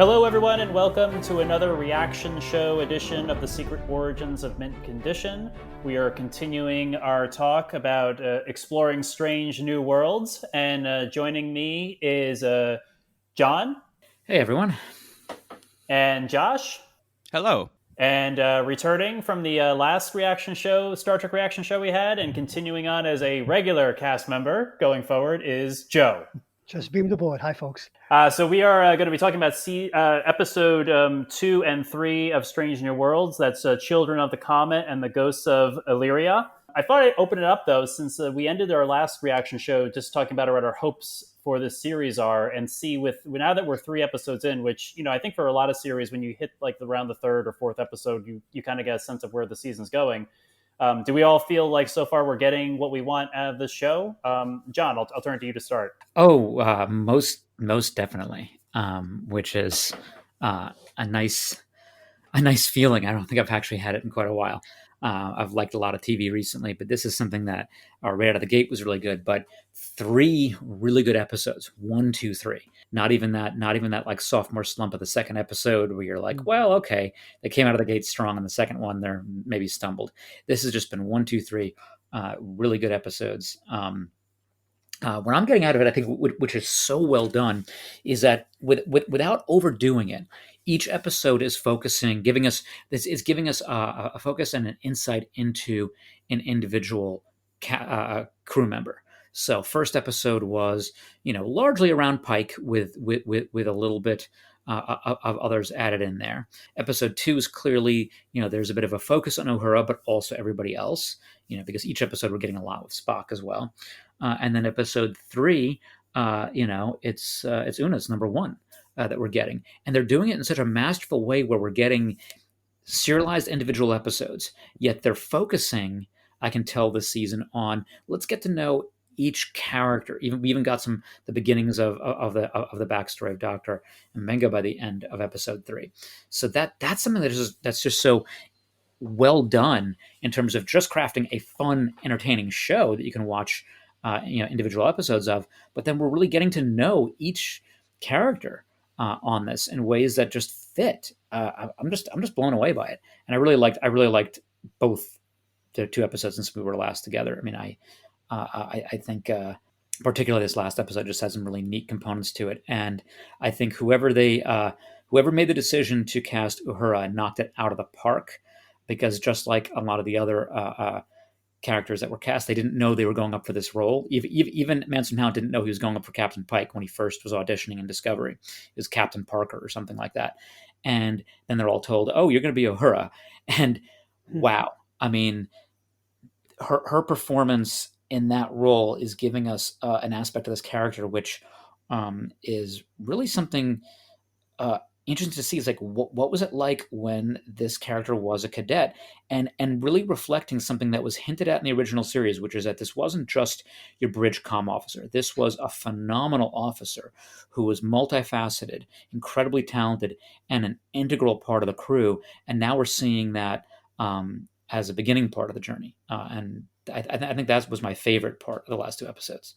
Hello, everyone, and welcome to another reaction show edition of The Secret Origins of Mint Condition. We are continuing our talk about exploring strange new worlds, and joining me is John Hey everyone. and Josh. Hello. And returning from the last reaction show, Star Trek reaction show we had, and continuing on as a regular cast member going forward is Joe. Just beamed aboard. Hi, folks. So we are going to be talking about episode 2 and 3 of Strange New Worlds. That's Children of the Comet and the Ghosts of Illyria. I thought I'd open it up, though, since we ended our last reaction show just talking about what our hopes for this series are, and see now that we're 3 episodes in, which, I think for a lot of series, when you hit like around the 3rd or 4th episode, you kind of get a sense of where the season's going. Do we all feel like so far we're getting what we want out of the show? John, I'll turn to you to start. Most definitely. Which is a nice feeling. I don't think I've actually had it in quite a while. I've liked a lot of TV recently, but this is something that right out of the gate was really good. But 3 really good episodes. 1, 2, 3. Not even that like sophomore slump of the second episode where you're like, well, okay, they came out of the gate strong, and the second one they're maybe stumbled. This has just been 1, 2, 3 really good episodes. What I'm getting out of it, I think, which is so well done, is that without overdoing it, each episode is giving us a focus and an insight into an individual crew member. So, first episode was, largely around Pike with a little bit of others added in there. Episode 2 is clearly, there's a bit of a focus on Uhura, but also everybody else, because each episode we're getting a lot with Spock as well. And then episode 3, it's Una's number 1 that we're getting. And they're doing it in such a masterful way where we're getting serialized individual episodes, yet they're focusing, I can tell this season, on let's get to know each character. We even got the beginnings of the backstory of Dr. Mbenga by the end of episode 3. So that's something that's just so well done in terms of just crafting a fun, entertaining show that you can watch individual episodes of, but then we're really getting to know each character on this in ways that just fit. I'm just blown away by it, and I really liked both the 2 episodes since we were last together. I mean, I think particularly this last episode just has some really neat components to it, and I think whoever made the decision to cast Uhura knocked it out of the park, because just like a lot of the other characters that were cast, they didn't know they were going up for this role. Even Manson Mount didn't know he was going up for Captain Pike when he first was auditioning in Discovery. It was Captain Parker or something like that. And then they're all told, oh, you're going to be Uhura. And wow, I mean, her performance in that role is giving us an aspect of this character which is really something interesting to see. Is like, what was it like when this character was a cadet, and really reflecting something that was hinted at in the original series, which is that this wasn't just your bridge comm officer. This was a phenomenal officer who was multifaceted, incredibly talented, and an integral part of the crew. And now we're seeing that as a beginning part of the journey. And I think that was my favorite part of the last 2 episodes.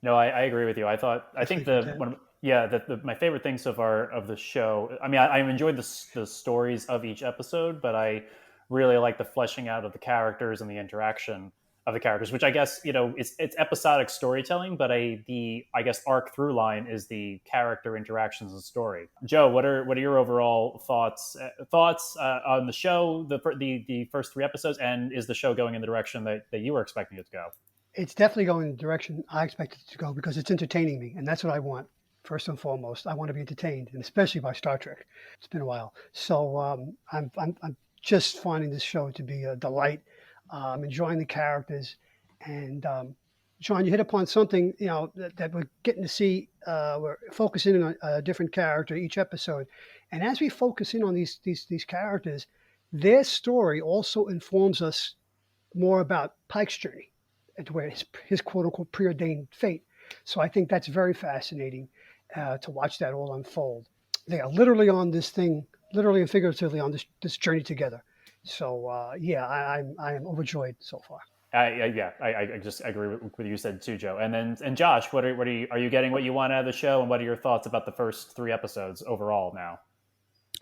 No, I agree with you. I think my favorite thing so far of the show. I mean, I've enjoyed the stories of each episode, but I really like the fleshing out of the characters and the interaction of the characters, which I guess it's episodic storytelling, but the arc through line is the character interactions and story. Joe, what are your overall thoughts on the show, the first 3 episodes, and is the show going in the direction that you were expecting it to go? It's definitely going in the direction I expected it to go, because it's entertaining me, and that's what I want. First and foremost, I want to be entertained, and especially by Star Trek. It's been a while, so I'm just finding this show to be a delight. I'm enjoying the characters, and John, you hit upon something that we're getting to see. We're focusing on a different character each episode, and as we focus in on these characters, their story also informs us more about Pike's journey, and where his quote unquote preordained fate. So I think that's very fascinating to watch that all unfold. They are literally on this thing, literally and figuratively on this journey together. So I am overjoyed so far. I just agree with what you said too, Joe. And Josh, are you getting what you want out of the show, and what are your thoughts about the first 3 episodes overall now?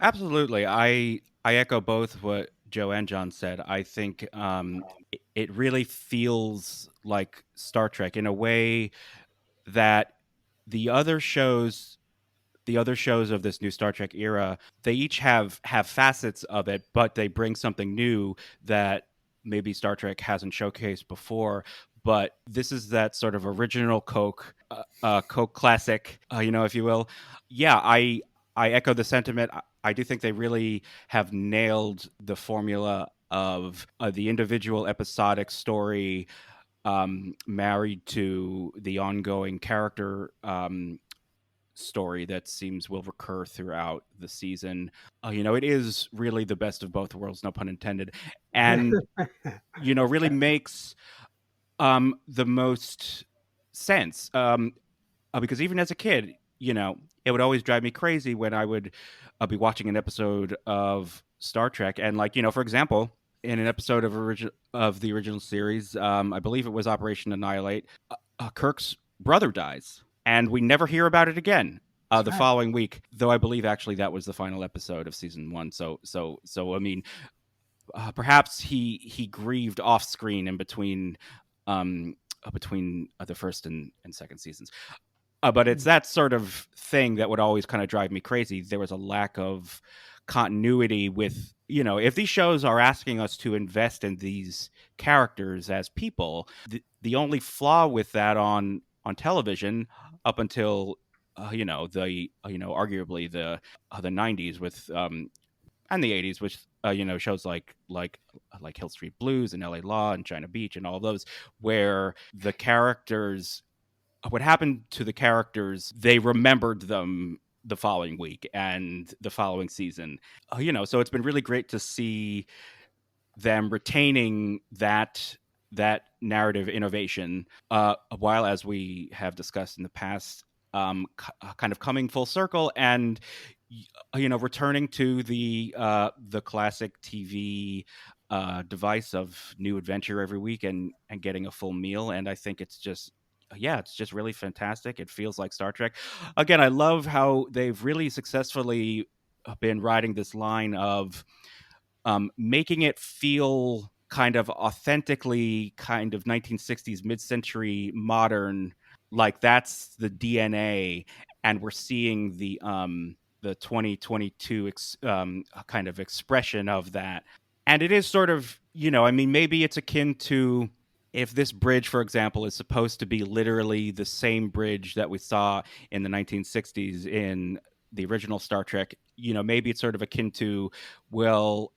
Absolutely. I echo both what Joe and John said. I think it really feels like Star Trek in a way that the other shows the other shows of this new Star Trek era, they each have facets of it, but they bring something new that maybe Star Trek hasn't showcased before. But this is that sort of original Coke classic, if you will. Yeah, I echo the sentiment. I do think they really have nailed the formula of the individual episodic story married to the ongoing character story that seems will recur throughout the season. It is really the best of both worlds, no pun intended, and really makes the most sense. Because even as a kid, it would always drive me crazy when I would be watching an episode of Star Trek, and for example, in an episode of the original series, I believe it was Operation Annihilate, Kirk's brother dies, and we never hear about it again. The right. following week, though, I believe actually that was the final episode of season 1. So I mean, perhaps he grieved off screen in between the first and second seasons. But it's that sort of thing that would always kind of drive me crazy. There was a lack of continuity with, if these shows are asking us to invest in these characters as people, the only flaw with that on television up until the arguably the 90s with and the 80s, which shows like Hill Street Blues and LA Law and China Beach and all of those, where the characters, what happened to the characters, they remembered them the following week and the following season. So it's been really great to see them retaining that narrative innovation, while, as we have discussed in the past, kind of coming full circle and returning to the classic TV device of new adventure every week and getting a full meal. And I think it's just really fantastic. It feels like Star Trek. Again, I love how they've really successfully been riding this line of making it feel kind of authentically kind of 1960s mid-century modern, like that's the DNA, and we're seeing the 2022 kind of expression of that. And it is sort of, I mean, maybe it's akin to if this bridge, for example, is supposed to be literally the same bridge that we saw in the 1960s in the original Star Trek, maybe it's sort of akin to, well,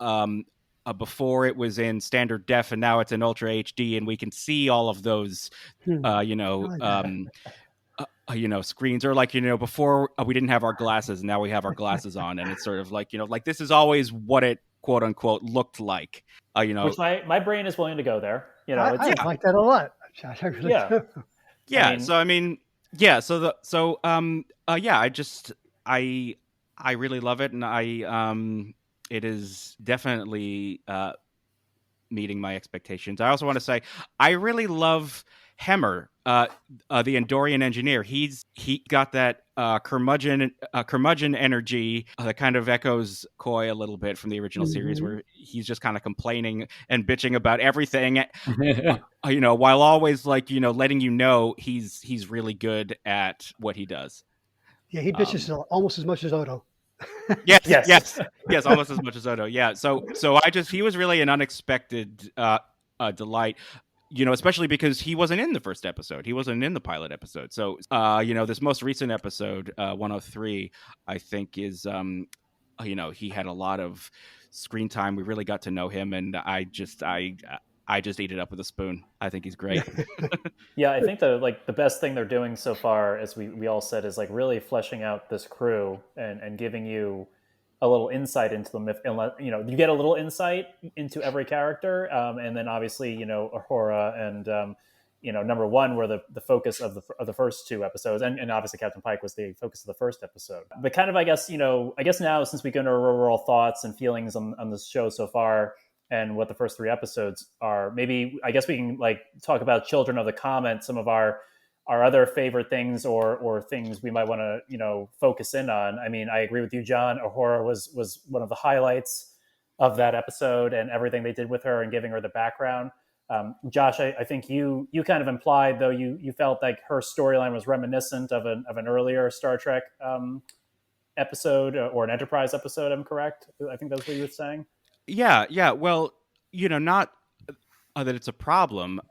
before it was in standard def and now it's in ultra HD, and we can see all of those, Hmm. uh, you I know, like that. um, screens, or before we didn't have our glasses and now we have our glasses on, and it's sort of like this is always what it quote unquote looked like. You know, Which my brain is willing to go there. I yeah, like that a lot, Josh. I really Yeah. do. I yeah. mean, So I mean, yeah. Yeah. I I really love it, and it is definitely meeting my expectations. I also want to say I really love Hemmer, the Andorian engineer. He got that curmudgeon energy that kind of echoes Coy a little bit from the original series, Mhm. where he's just kind of complaining and bitching about everything. While always letting he's really good at what he does. Yeah, he bitches Um, almost as much as Odo. yes, yes. yes, yes, almost as much as Odo. Yeah. So he was really an unexpected delight. Especially because he wasn't in the first episode. He wasn't in the pilot episode. So, this most recent episode, 103, I think is, he had a lot of screen time. We really got to know him, and I just ate it up with a spoon. I think he's great. Yeah, I think the best thing they're doing so far, as we all said, is like really fleshing out this crew and giving you a little insight into them. If you get a little insight into every character, and then obviously Uhura and number one were the focus of the first 2 episodes, and obviously Captain Pike was the focus of the first episode. But kind of I guess now, since we go into our overall thoughts and feelings on this show so far, and what the first 3 episodes are. Maybe I guess we can like talk about Children of the Comet, some of our other favorite things or things we might want to focus in on. I mean, I agree with you, John. Uhura was one of the highlights of that episode and everything they did with her and giving her the background. Josh, I think you kind of implied though you felt like her storyline was reminiscent of an earlier Star Trek episode or an Enterprise episode. I'm correct. I think that's what you were saying. Yeah. Well, not that it's a problem.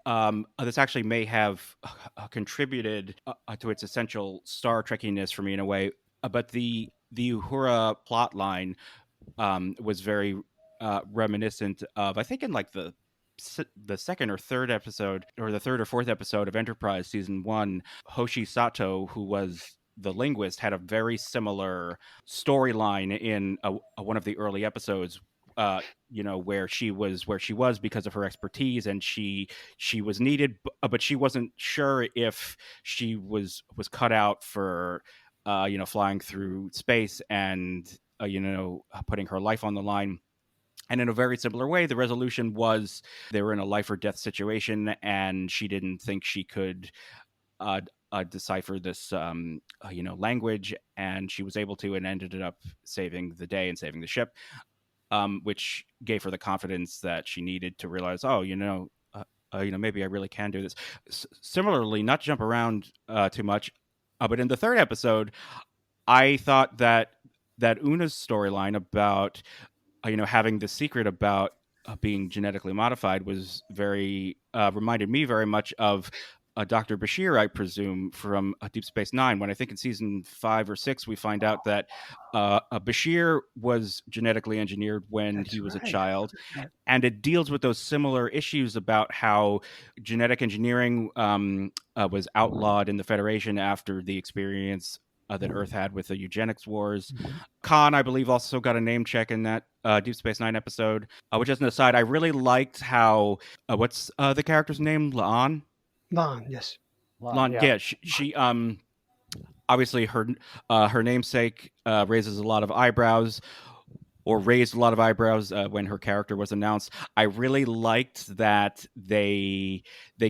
This actually may have contributed to its essential Star Trekkiness for me in a way. But the Uhura plot line was very reminiscent of, I think, in like the second or third episode, or the third or fourth episode of Enterprise season 1. Hoshi Sato, who was the linguist, had a very similar storyline in one of the early episodes, where she was because of her expertise, and she was needed, but she wasn't sure if she was cut out for flying through space and putting her life on the line. And in a very similar way, the resolution was they were in a life or death situation, and she didn't think she could decipher this language, and she was able to, and ended up saving the day and saving the ship, which gave her the confidence that she needed to realize, maybe I really can do this. Similarly, not to jump around too much, but in the third episode, I thought that Una's storyline about having the secret about being genetically modified was very reminded me very much of Dr. Bashir, I presume, from Deep Space Nine, when I think in season 5 or 6 we find out that Bashir was genetically engineered when he was a child, and it deals with those similar issues about how genetic engineering was outlawed in the Federation after the experience that Earth had with the eugenics wars. Khan, I believe, also got a name check in that Deep Space Nine episode. Which, as an aside, I really liked how what's the character's name? La'an? Lon, yes. Lon, yeah. She obviously her namesake raises a lot of eyebrows, or raised a lot of eyebrows when her character was announced. I really liked that they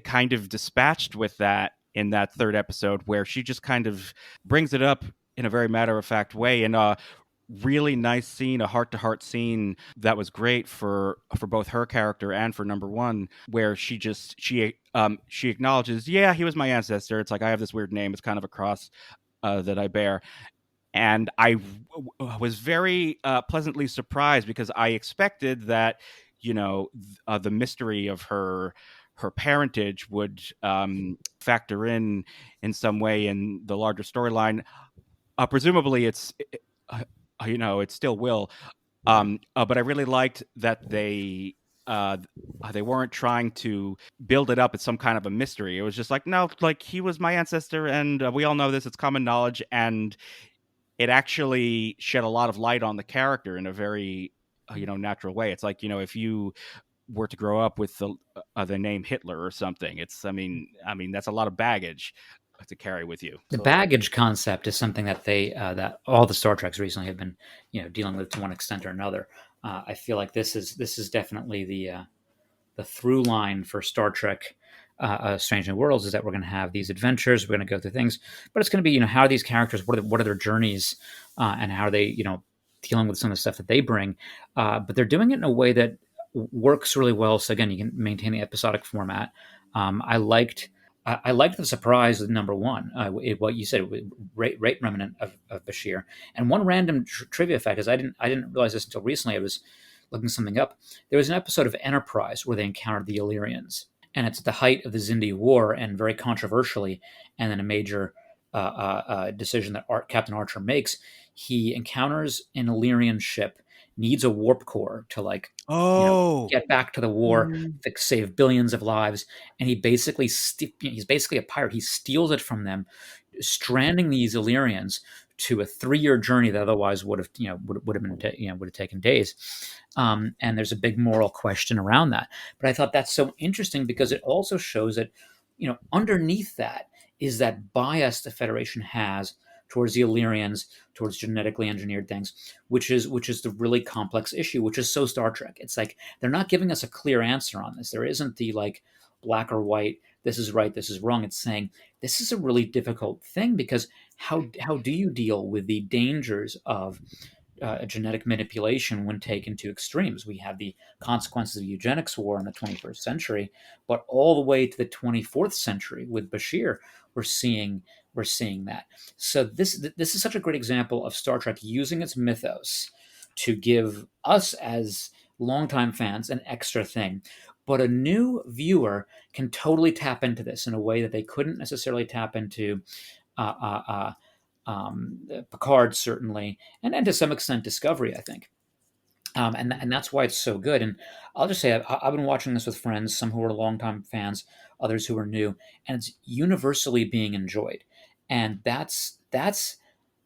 kind of dispatched with that in that third episode, where she just kind of brings it up in a very matter-of-fact way, and really nice scene, a heart-to-heart scene that was great for both her character and for number one, where she acknowledges, yeah, he was my ancestor. It's like, I have this weird name. It's kind of a cross that I bear. And I was very pleasantly surprised, because I expected that, the mystery of her parentage would factor in some way in the larger storyline. Presumably, it still will. But I really liked that they weren't trying to build it up as some kind of a mystery. It was just like, no, like, he was my ancestor, and we all know this. It's common knowledge, and it actually shed a lot of light on the character in a very natural way. It's like, if you were to grow up with the name Hitler or something, it's I mean that's a lot of baggage to carry with you. The baggage concept is something that that all the Star Treks recently have been dealing with to one extent or another. I feel like this is definitely the through line for Star Trek. Strange New Worlds is that we're going to have these adventures, we're going to go through things, but it's going to be how are these characters, what are their journeys, and how are they dealing with some of the stuff that they bring, but they're doing it in a way that works really well. So again, you can maintain the episodic format. I liked the surprise of number one. What you said, right remnant of Bashir. And one random trivia fact is I didn't realize this until recently. I was looking something up. There was an episode of Enterprise where they encountered the Illyrians. And it's at the height of the Xindi War, and very controversially, and then a major decision that Captain Archer makes. He encounters an Illyrian ship, needs a warp core to get back to the war, save billions of lives, and he's basically a pirate. He steals it from them, stranding these Illyrians to a 3-year journey that otherwise would have taken days. And there's a big moral question around that. But I thought that's so interesting, because it also shows that, underneath that is that bias the Federation has towards the Illyrians, towards genetically engineered things, which is the really complex issue, which is so Star Trek. It's like they're not giving us a clear answer on this. There isn't the like black or white, this is right, this is wrong. It's saying this is a really difficult thing because how do you deal with the dangers of genetic manipulation when taken to extremes? We have the consequences of eugenics war in the 21st century, but all the way to the 24th century with Bashir, we're seeing that. So this is such a great example of Star Trek using its mythos to give us as longtime fans an extra thing. But a new viewer can totally tap into this in a way that they couldn't necessarily tap into uh, uh, uh, Picard, certainly, and to some extent Discovery, I think. And that's why it's so good. And I'll just say I've been watching this with friends, some who are longtime fans, others who are new, and it's universally being enjoyed. And that's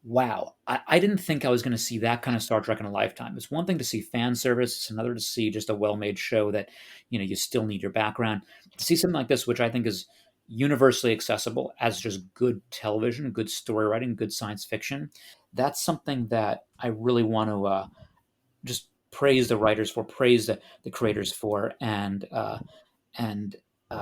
wow. I didn't think I was going to see that kind of Star Trek in a lifetime. It's one thing to see fan service; it's another to see just a well-made show that you still need your background. To see something like this, which I think is universally accessible as just good television, good story writing, good science fiction. That's something that I really want to just praise the writers for, praise the creators for, and I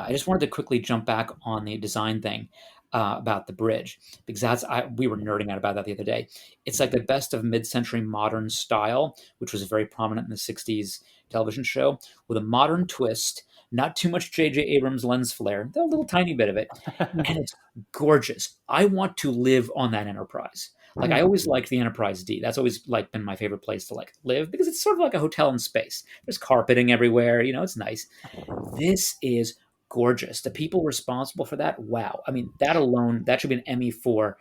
just wanted to quickly jump back on the design thing about the bridge because we were nerding out about that the other day. It's like the best of mid-century modern style, which was very prominent in the '60s television show, with a modern twist. Not too much J.J. Abrams lens flare, though a little tiny bit of it, and it's gorgeous. I want to live on that Enterprise. Like I always liked the Enterprise D. That's always like been my favorite place to like live because it's sort of like a hotel in space. There's carpeting everywhere, it's nice. This is gorgeous. The people responsible for that, wow. I mean, that alone, that should be an Emmy for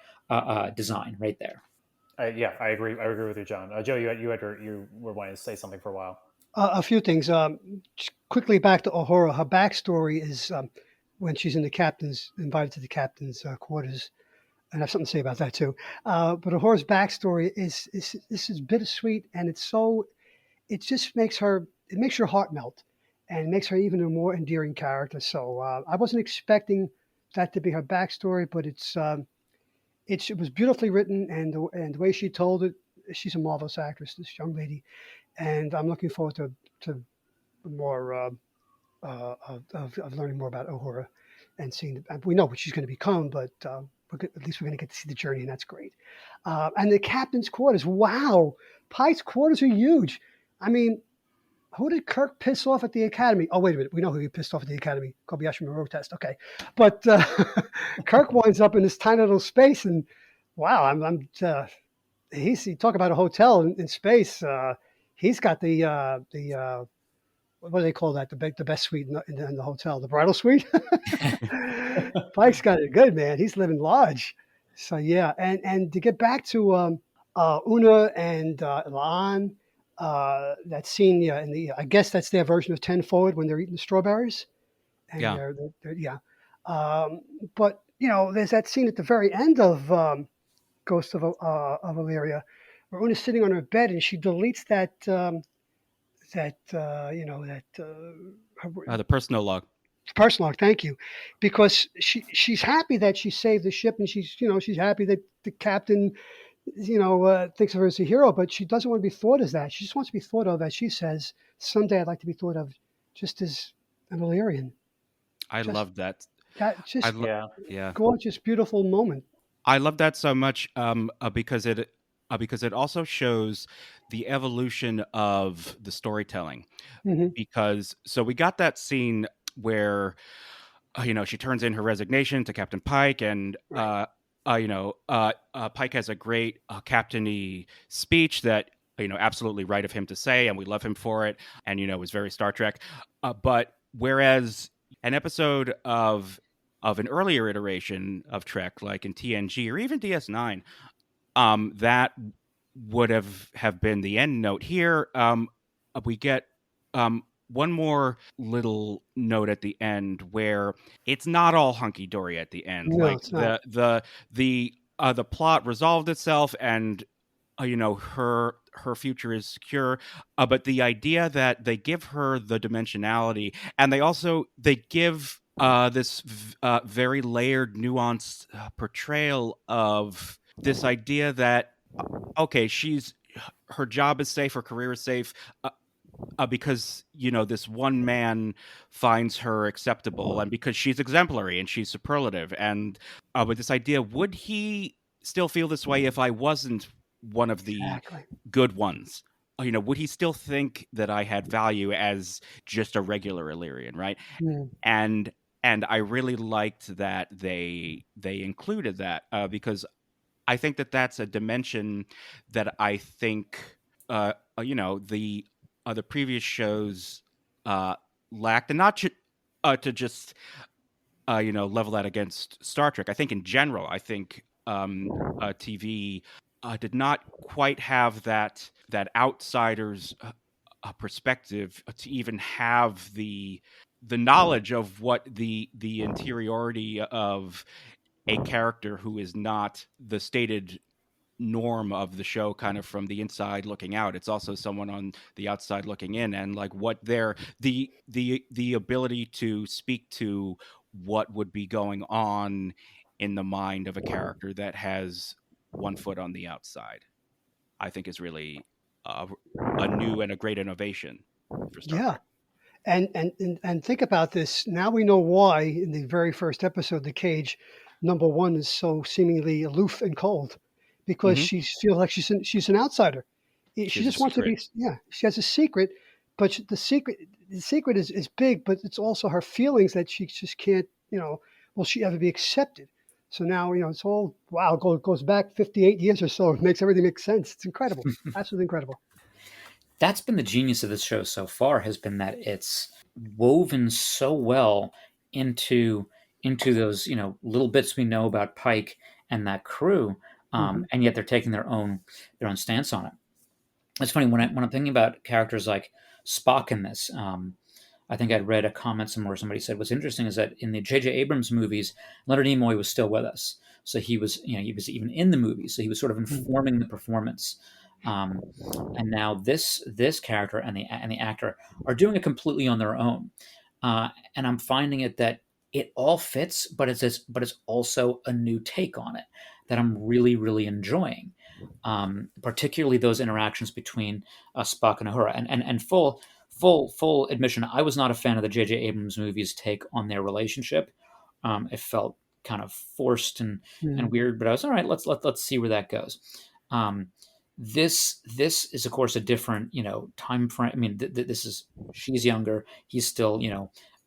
design right there. Yeah, I agree. I agree with you, John. Joe, you were wanting to say something for a while. A few things. Quickly back to Uhura. Her backstory is when she's invited to the captain's quarters, and I have something to say about that too. But Uhura's backstory is bittersweet, and it just makes your heart melt, and makes her even a more endearing character. So I wasn't expecting that to be her backstory, but it was beautifully written, and the way she told it, she's a marvelous actress, this young lady, and I'm looking forward to more of learning more about Uhura and seeing. We know what she's going to become, but at least we're going to get to see the journey, and that's great. And the captain's quarters, wow, Pike's quarters are huge. I mean, who did Kirk piss off at the Academy? Oh, wait a minute. We know who he pissed off at the Academy. Kobayashi Maru test. Okay. But Kirk winds up in this tiny little space, and wow, you talk about a hotel in space. He's got the what do they call that? The best suite in the hotel, the bridal suite. Pike's got it good, man. He's living large. So yeah, and to get back to Una and Laan, that scene, yeah, I guess that's their version of 10 Forward when they're eating the strawberries, and Yeah. they're yeah. But there's that scene at the very end of Ghost of Illyria, where Una's sitting on her bed and she deletes The personal log. personal log. Thank you, because she's happy that she saved the ship, and she's happy that the captain thinks of her as a hero, but she doesn't want to be thought as that. She just wants to be thought of, as she says, someday I'd like to be thought of just as an Illyrian. I love that. That just Yeah. gorgeous, beautiful moment. I love that so much because it also shows the evolution of the storytelling. Hmm. Because so we got that scene where she turns in her resignation to Captain Pike, and Right. Pike has a great captain-y speech that absolutely right of him to say, and we love him for it, and was very Star Trek. But whereas an episode of an earlier iteration of Trek, like in TNG or even DS9, that would have been the end note. Here, we get one more little note at the end where it's not all hunky dory at the end. No, Like it's not. the plot resolved itself, and her future is secure. But the idea that they give her the dimensionality, and they give this very layered, nuanced portrayal of this idea that okay, her job is safe, her career is safe, because this one man finds her acceptable, and because she's exemplary and she's superlative, and with this idea, would he still feel this way if I wasn't one of the Exactly. good ones? Would he still think that I had value as just a regular Illyrian, right? Mm. And I really liked that they included that, because I think that that's a dimension that I think the previous shows lacked, and not to just level that against Star Trek. I think in general, I think TV did not quite have that outsider's perspective to even have the knowledge of what the interiority of a character who is not the stated norm of the show, kind of from the inside looking out. It's also someone on the outside looking in, and like what their the ability to speak to what would be going on in the mind of a character that has one foot on the outside, I think is really a new and a great innovation for Star Yeah. Trek. And think about this. Now we know why in the very first episode, the cage number one is so seemingly aloof and cold, because Hmm. she feels like she's an outsider. She She has a just wants to secret. be. Yeah, she has a secret, but the secret is big, but it's also her feelings that she just can't. Will she ever be accepted? So now it's all wow. Goes back 58 years or so. It makes everything make sense. It's incredible, absolutely incredible. That's been the genius of this show so far, has been that it's woven so well into those little bits we know about Pike and that crew, Hmm. and yet they're taking their own stance on it. It's funny when I'm thinking about characters like Spock in this. I think I'd read a comment somewhere. Somebody said what's interesting is that in the J.J. Abrams movies, Leonard Nimoy was still with us, so he was even in the movies, so he was sort of informing the performance. Um, and now this character and the actor are doing it completely on their own, and I'm finding it that it all fits, but it's also a new take on it that I'm really really enjoying, particularly those interactions between Spock and Uhura. And full admission, I was not a fan of the J.J. Abrams movies' take on their relationship. It felt kind of forced and weird, but I was all right. Let's see where that goes. Um, this is of course a different time frame. I mean, this is she's younger, he's still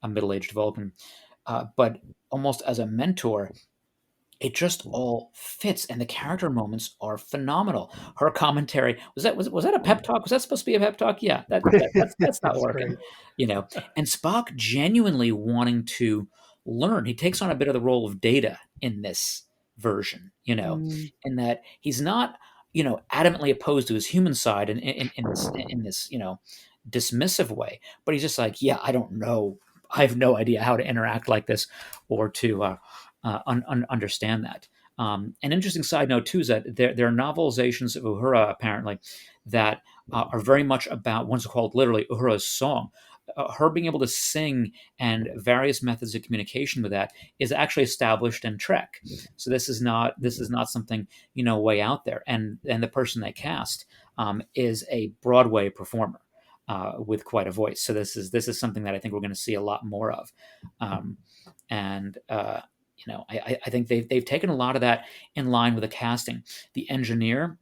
a middle aged Vulcan, but almost as a mentor it just all fits, and the character moments are phenomenal. Her commentary was that a pep talk? Was that supposed to be a pep talk? Yeah, that's not It's working, great. you know. And Spock genuinely wanting to learn. He takes on a bit of the role of Data in this version, Mm. in that he's not adamantly opposed to his human side in this dismissive way, but he's just like, yeah, I don't know. I have no idea how to interact like this or to understand that. An interesting side note too is that there are novelizations of Uhura apparently that are very much about one's called literally Uhura's song. Her being able to sing and various methods of communication with that is actually established in Trek. So this is not something way out there. And the person they cast is a Broadway performer with quite a voice. So this is something that I think we're going to see a lot more of. And I think they've taken a lot of that in line with the casting. The engineer,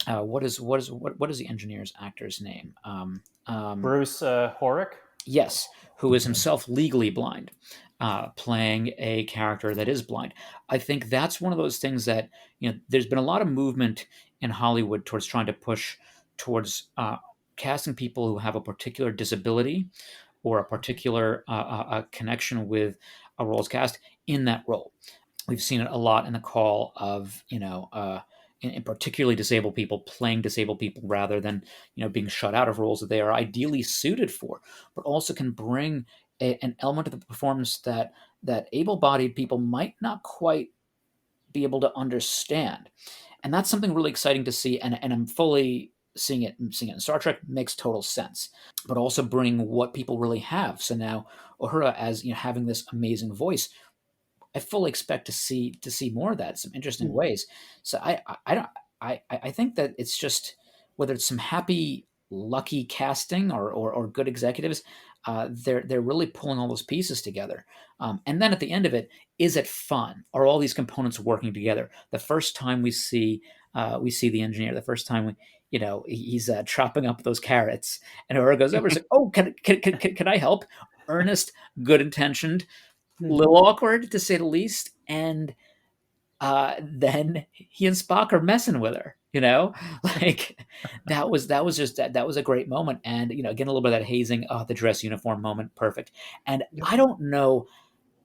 what is the engineer's actor's name? Bruce Horick. Yes, who is himself legally blind, playing a character that is blind. I think that's one of those things that there's been a lot of movement in Hollywood towards trying to push towards casting people who have a particular disability or a particular connection with a role's cast in that role. We've seen it a lot in the call of in particularly disabled people playing disabled people rather than being shut out of roles that they are ideally suited for, but also can bring an element of the performance that able-bodied people might not quite be able to understand. And that's something really exciting to see, and I'm fully seeing it in Star Trek makes total sense, but also bring what people really have. So now Uhura, as having this amazing voice, I fully expect to see more of that, some interesting Mm. ways. So I don't I think that it's just whether it's some happy lucky casting or good executives, they're really pulling all those pieces together. And then at the end of it, is it fun? Are all these components working together? The first time we see the engineer, the first time he's chopping up those carrots, and Uhura goes over and says, "Oh, can I help?" Earnest, good intentioned, little awkward to say the least, and then he and Spock are messing with her. Like that was a great moment, and again a little bit of that hazing, the dress uniform moment, perfect. And Yep. I don't know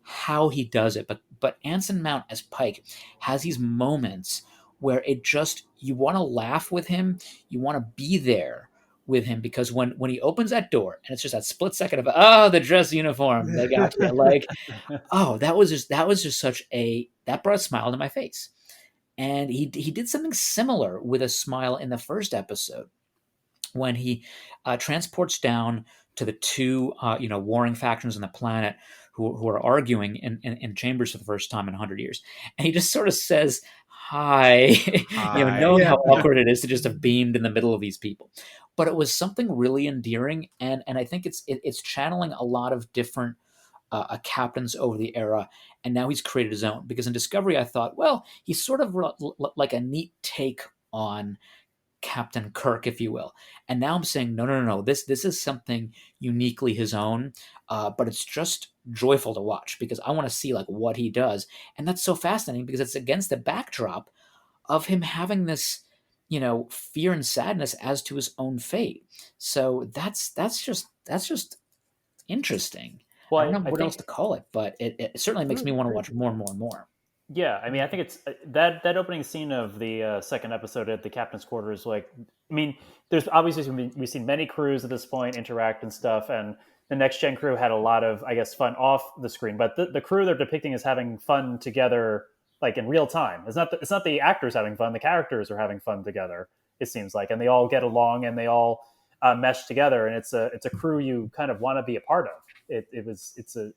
how he does it, but Anson Mount as Pike has these moments where it just you want to laugh with him, you want to be there with him because when he opens that door and it's just that split second of the dress uniform that got you, like that was just such that brought a smile to my face. And he did something similar with a smile in the first episode when he transports down to the two warring factions on the planet who are arguing in chambers for the first time in 100 years, and he just sort of says hi, Hi. knowing Yeah. how awkward it is to just have beamed in the middle of these people. But it was something really endearing, and I think it's channeling a lot of different captains over the era, and now he's created his own. Because in Discovery, I thought, well, he's sort of like a neat take on Captain Kirk, if you will. And now I'm saying, no, no, no, no. This is something uniquely his own, but it's just joyful to watch because I want to see like what he does, and that's so fascinating because it's against the backdrop of him having this, fear and sadness as to his own fate. So that's just interesting. I Well, don't know I what else think to call it, but it certainly makes me want to watch more and more and more. yeah, I mean, I think it's that opening scene of the second episode at the captain's quarters. Like, I mean, there's obviously we've seen many crews at this point interact and stuff, and the next gen crew had a lot of, I guess, fun off the screen. But the crew they're depicting is having fun together, like in real time. It's not the actors having fun; the characters are having fun together. It seems like, and they all get along and they all mesh together, and it's a crew you kind of want to be a part of. It's a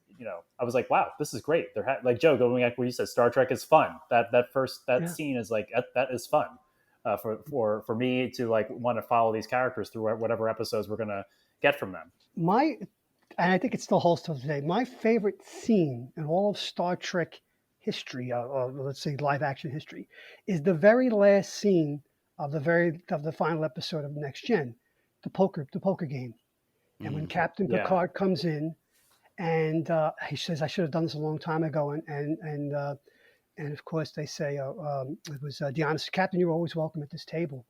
I was like, wow, this is great. They're like Joe going back where you said Star Trek is fun. That Yeah. scene is like that is fun for me to like want to follow these characters through whatever episodes we're gonna get from them. My, and I think it still holds till today. My favorite scene in all of Star Trek history, or let's say live action history, is the very last scene of the final episode of Next Gen, the poker game. And when Mm. Captain Yeah, Picard comes in and he says, "I should have done this a long time ago," and of course they say, "It was the honest captain. You're always welcome at this table."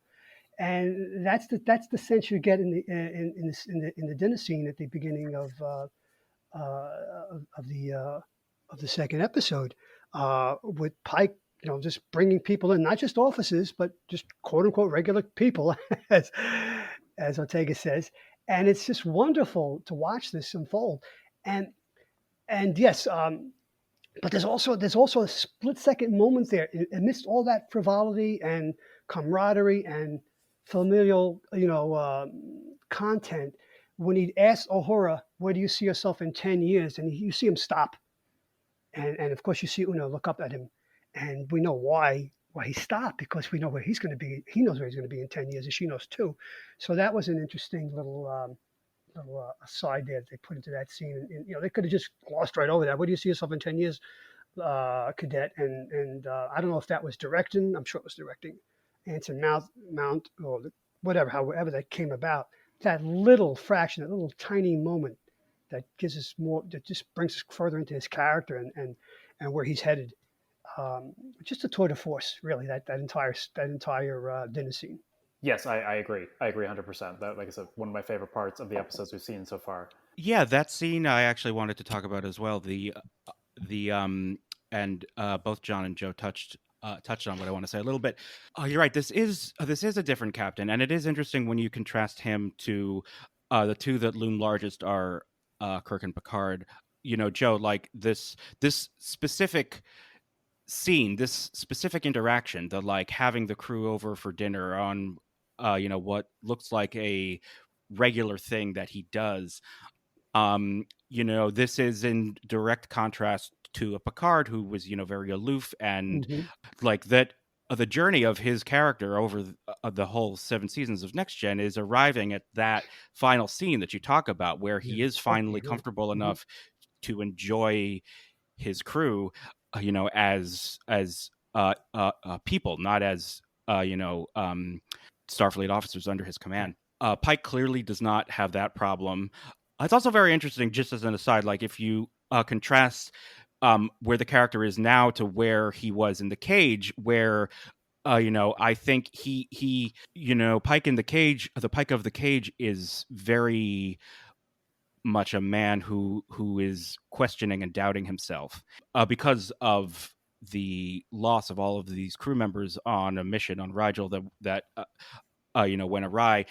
And that's the sense you get in the dinner scene at the beginning of the second episode, with Pike, just bringing people in, not just officers, but just quote unquote regular people, as Ortega says, and it's just wonderful to watch this unfold, and yes, but there's also a split second moment there amidst all that frivolity and camaraderie and familial, content, when he asks Uhura, "Where do you see yourself in 10 years?" and you see him stop, and of course you see Una look up at him, and we know why he stopped, because we know where he's going to be. He knows where he's going to be in 10 years, and she knows too. So that was an interesting little aside there that they put into that scene. And they could have just glossed right over that. Where do you see yourself in 10 years, cadet? And I don't know if that was directing. I'm sure it was directing. Anson Mount, or whatever, however that came about. That little fraction, that little tiny moment, that gives us more. That just brings us further into his character and where he's headed. Just a tour de force, really. That entire dinner scene. yes, I agree. I agree 100%. That, like I said, one of my favorite parts of the episodes we've seen so far. Yeah, that scene I actually wanted to talk about as well. The and both John and Joe touched on what I want to say a little bit. Oh, you're right. This is a different captain, and it is interesting when you contrast him to the two that loom largest are Kirk and Picard. Joe, like this specific scene, this specific interaction, the like having the crew over for dinner on what looks like a regular thing that he does. This is in direct contrast to a Picard who was, very aloof, and Mhm. like that. The journey of his character over the whole 7 seasons of Next Gen is arriving at that final scene that you talk about, where he Yeah, is finally exactly, yeah. comfortable Mhm. enough to enjoy his crew, as people, not as Starfleet officers under his command. Pike clearly does not have that problem. It's also very interesting, just as an aside, like if you contrast where the character is now to where he was in the cage, where I think he Pike in the cage, the Pike of the cage is very much a man who is questioning and doubting himself because of the loss of all of these crew members on a mission on Rigel that went awry,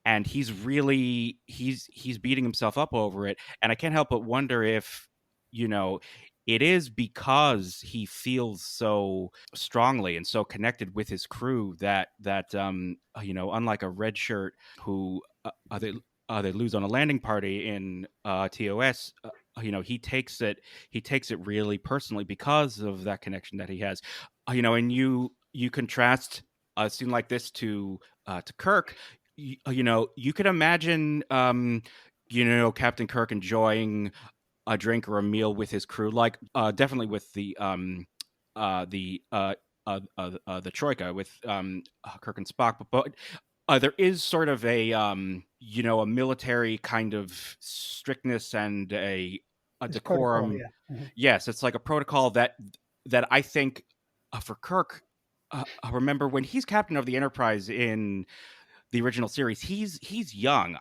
and he's beating himself up over it, and I can't help but wonder if you know it is because he feels so strongly and so connected with his crew that unlike a red shirt who they lose on a landing party in TOS. He takes it really personally because of that connection that he has. And you contrast a scene like this to Kirk. You could imagine Captain Kirk enjoying a drink or a meal with his crew, like definitely with the troika with Kirk and Spock, but there is sort of a military kind of strictness and a It's protocol, decorum. yeah. Mhm. Yes, it's like a protocol that I think for Kirk. I remember when he's captain of the Enterprise in the original series, he's young.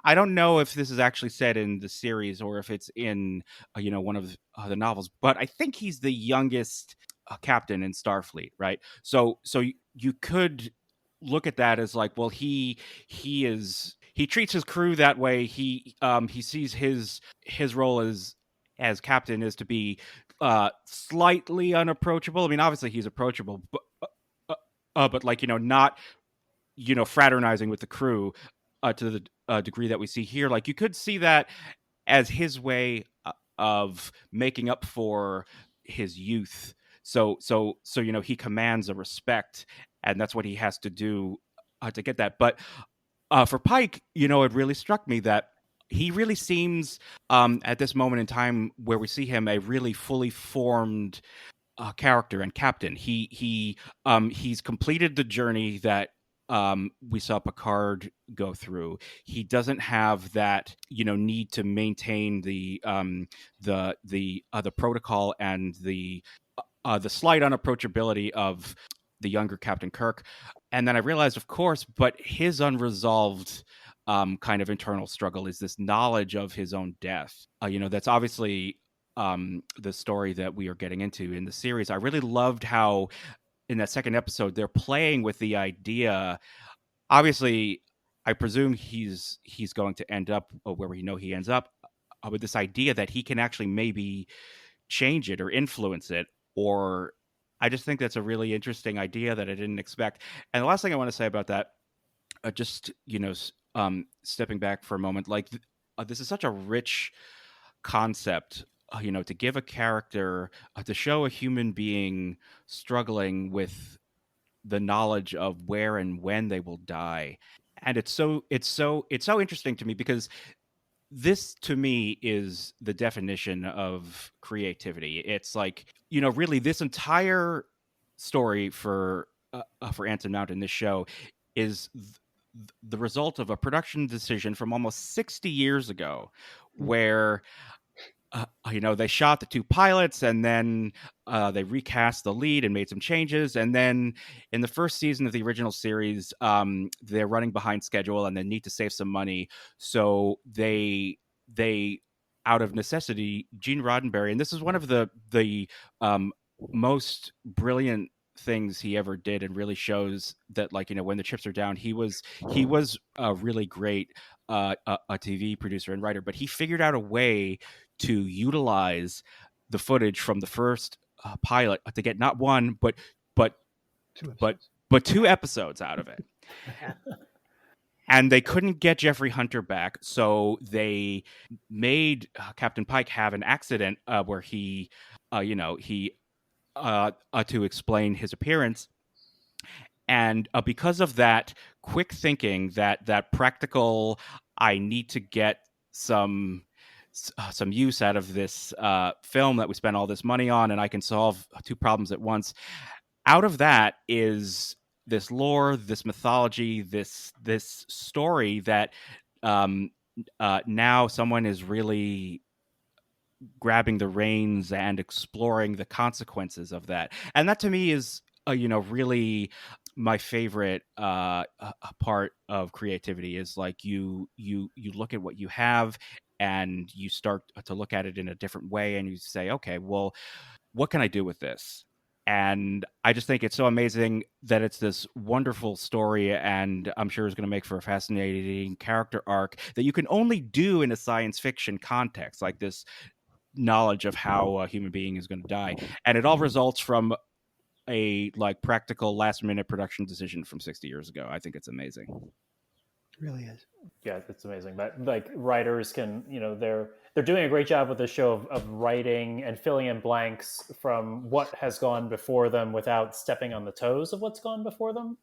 I don't know if this is actually said in the series or if it's in one of the novels, but I think he's the youngest captain in Starfleet, right? So you could look at that as like, well, he treats his crew that way. He sees his role as captain is to be slightly unapproachable. I mean, obviously he's approachable, but like not fraternizing with the crew to the degree that we see here. Like you could see that as his way of making up for his youth. So he commands a respect, and that's what he has to do to get that. But for Pike, it really struck me that he really seems at this moment in time where we see him a really fully formed character and captain. He's completed the journey that we saw Picard go through. He doesn't have that need to maintain the protocol and the slight unapproachability of the younger Captain Kirk. And then I realized, of course, but his unresolved kind of internal struggle is this knowledge of his own death. That's obviously the story that we are getting into in the series. I really loved how in that second episode they're playing with the idea. Obviously, I presume he's going to end up where we know he ends up with this idea that he can actually maybe change it or influence it. Or I just think that's a really interesting idea that I didn't expect. And the last thing I want to say about that, just stepping back for a moment, like this is such a rich concept, to give a character, to show a human being struggling with the knowledge of where and when they will die. And it's so interesting to me because this to me is the definition of creativity. It's like, really this entire story for Anson Mount in this show is the result of a production decision from almost 60 years ago, where they shot the two pilots, and then they recast the lead and made some changes. And then in the first season of the original series, they're running behind schedule and they need to save some money. So they out of necessity, Gene Roddenberry, and this is one of the most brilliant things he ever did, and really shows that, like, when the chips are down, he was a really great a TV producer and writer, but he figured out a way to utilize the footage from the first pilot to get not one but Two but episodes. but two episodes out of it. and they couldn't get Jeffrey Hunter back, so they made Captain Pike have an accident where he, to explain his appearance. And because of that quick thinking, that practical, I need to get some use out of this film that we spent all this money on, and I can solve two problems at once. Out of that is this lore, this mythology, this story that now someone is really grabbing the reins and exploring the consequences of that. And that to me is really my favorite part of creativity, is like you look at what you have and you start to look at it in a different way, and you say, okay, well, what can I do with this? And I just think it's so amazing that it's this wonderful story, and I'm sure it's going to make for a fascinating character arc that you can only do in a science fiction context, like this knowledge of how a human being is going to die. And it all results from a practical last minute production decision from 60 years ago. I think it's amazing. It really is. Yeah, it's amazing. But writers can, they're doing a great job with this show of writing and filling in blanks from what has gone before them without stepping on the toes of what's gone before them.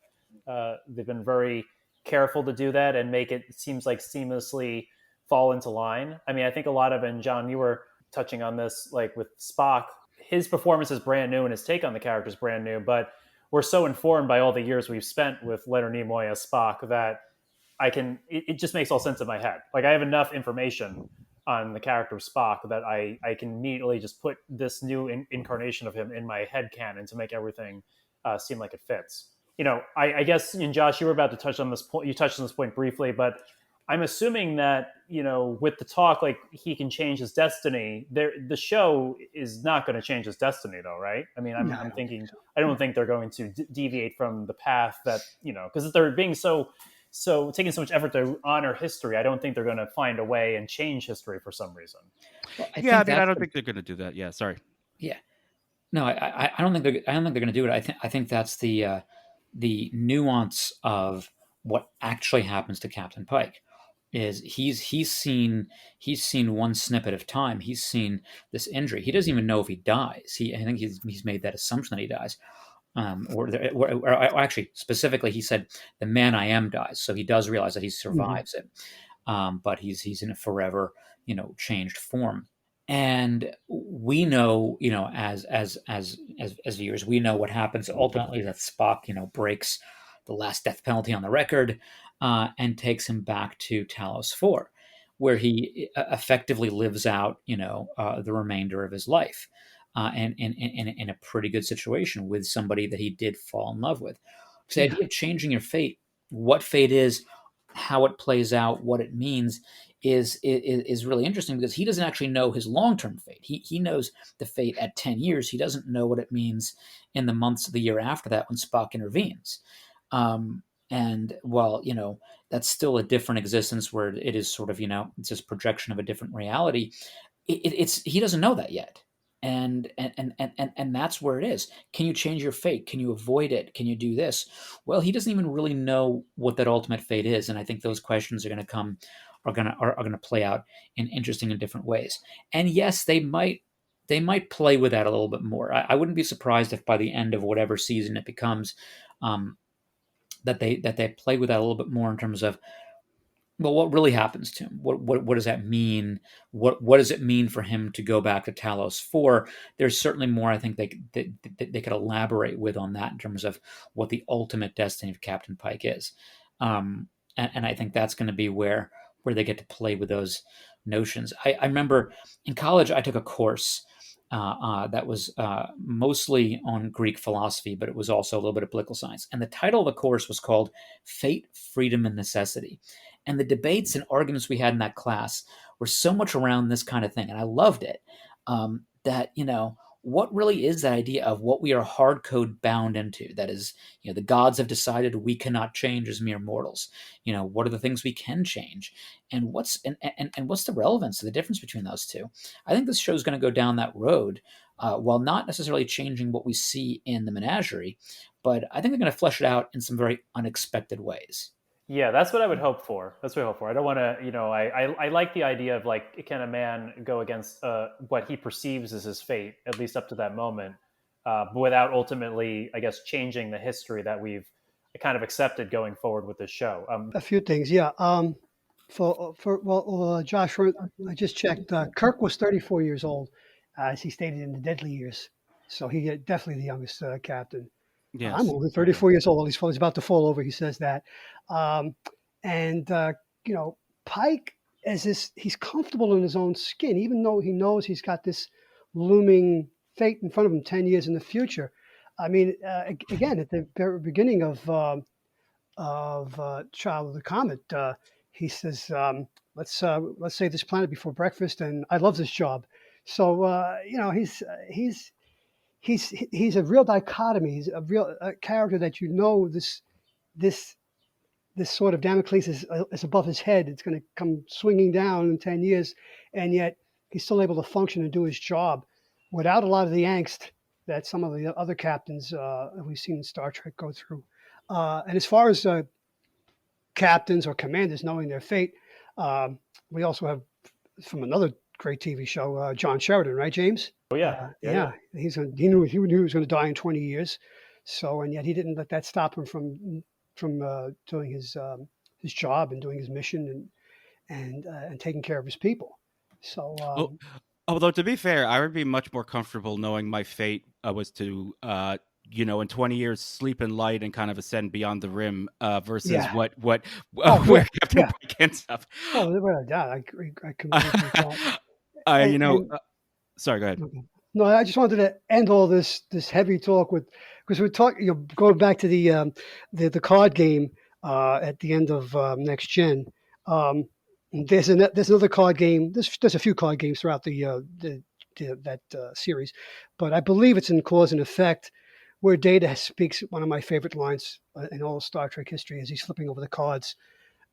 They've been very careful to do that and make it seems like seamlessly fall into line. I mean, I think a lot of, and John, you were touching on this, like with Spock, his performance is brand new and his take on the character is brand new, but we're so informed by all the years we've spent with Leonard Nimoy as Spock that it just makes all sense in my head. Like I have enough information on the character of Spock that I can immediately just put this new incarnation of him in my head canon to make everything seem like it fits. I guess, and Josh, you were about to touch on this point. You touched on this point briefly, but I'm assuming that, with the talk, like he can change his destiny. The show is not going to change his destiny, though, right? I mean, I'm thinking, so. I don't think they're going to deviate from the path that, because they're being so taking so much effort to honor history. I don't think they're going to find a way and change history for some reason. Well, I don't think they're going to do that. Yeah, sorry. Yeah, no, I don't think they're going to do it. I think that's the nuance of what actually happens to Captain Pike. Is he's seen one snippet of time. He's seen this injury. He doesn't even know if he dies. I think he's made that assumption that he dies. Or actually, specifically, he said the man I am dies. So he does realize that he survives it, but he's in a forever, changed form. And we know, as viewers, we know what happens ultimately. That Spock, breaks the last death penalty on the record, and takes him back to Talos 4, where he effectively lives out, the remainder of his life. And in a pretty good situation with somebody that he did fall in love with. So the idea of changing your fate, what fate is, how it plays out, what it means, is really interesting, because he doesn't actually know his long-term fate. He knows the fate at 10 years. He doesn't know what it means in the months of the year after that when Spock intervenes. And while, that's still a different existence where it is sort of, it's this projection of a different reality. He doesn't know that yet. And that's where it is. Can you change your fate? Can you avoid it? Can you do this? Well, he doesn't even really know what that ultimate fate is, and I think those questions are going to play out in interesting and different ways. And yes, they might play with that a little bit more. I wouldn't be surprised if by the end of whatever season it becomes, that they play with that a little bit more in terms of, well, what really happens to him? What does that mean? What does it mean for him to go back to Talos 4? There's certainly more I think they could elaborate with on that in terms of what the ultimate destiny of Captain Pike is. And I think that's going to be where they get to play with those notions. I remember in college I took a course that was mostly on Greek philosophy, but it was also a little bit of political science. And the title of the course was called Fate, Freedom, and Necessity. And the debates and arguments we had in that class were so much around this kind of thing. And I loved it. That, what really is that idea of what we are hard code bound into? That is, the gods have decided we cannot change as mere mortals. What are the things we can change? And what's the relevance of the difference between those two? I think this show is going to go down that road, while not necessarily changing what we see in the menagerie, but I think they're going to flesh it out in some very unexpected ways. Yeah, that's what I would hope for. That's what I hope for. I don't want to, I like the idea of like, can a man go against what he perceives as his fate, at least up to that moment, but without ultimately, I guess, changing the history that we've kind of accepted going forward with this show. A few things, yeah. Josh, I just checked. Kirk was 34 years old, as he stated in the Deadly Years. So he definitely the youngest captain. I'm Yes. only Okay. 34 years old. He's about to fall over. He says that. Um, and, you know, Pike, he's comfortable in his own skin, even though he knows he's got this looming fate in front of him 10 years in the future. I mean, again, at the very beginning of Child of the Comet, he says, let's save this planet before breakfast, and I love this job. So, he's a real dichotomy. He's a real character that this this sort of Damocles is above his head. It's going to come swinging down in 10 years, and yet he's still able to function and do his job without a lot of the angst that some of the other captains we've seen in Star Trek go through. And as far as captains or commanders knowing their fate, we also have from another great TV show, John Sheridan, right, James? Oh yeah, Yeah, he knew he was going to die in 20 years. So, and yet he didn't let that stop him from doing his job and doing his mission and taking care of his people. So, Well, although to be fair, I would be much more comfortable knowing my fate was to, in 20 years sleep in light and kind of ascend beyond the rim, versus yeah. what Oh, where yeah, Captain yeah. Pike ends up. Oh, well, yeah, I agree. I completely agree with that. You know, And sorry, go ahead. okay. No, I just wanted to end all this heavy talk with because we're talking, going back to the card game at the end of next gen. Um, there's another card game. There's a few card games throughout that series, but I believe it's in Cause and Effect, where Data speaks one of my favorite lines in all of Star Trek history as he's flipping over the cards,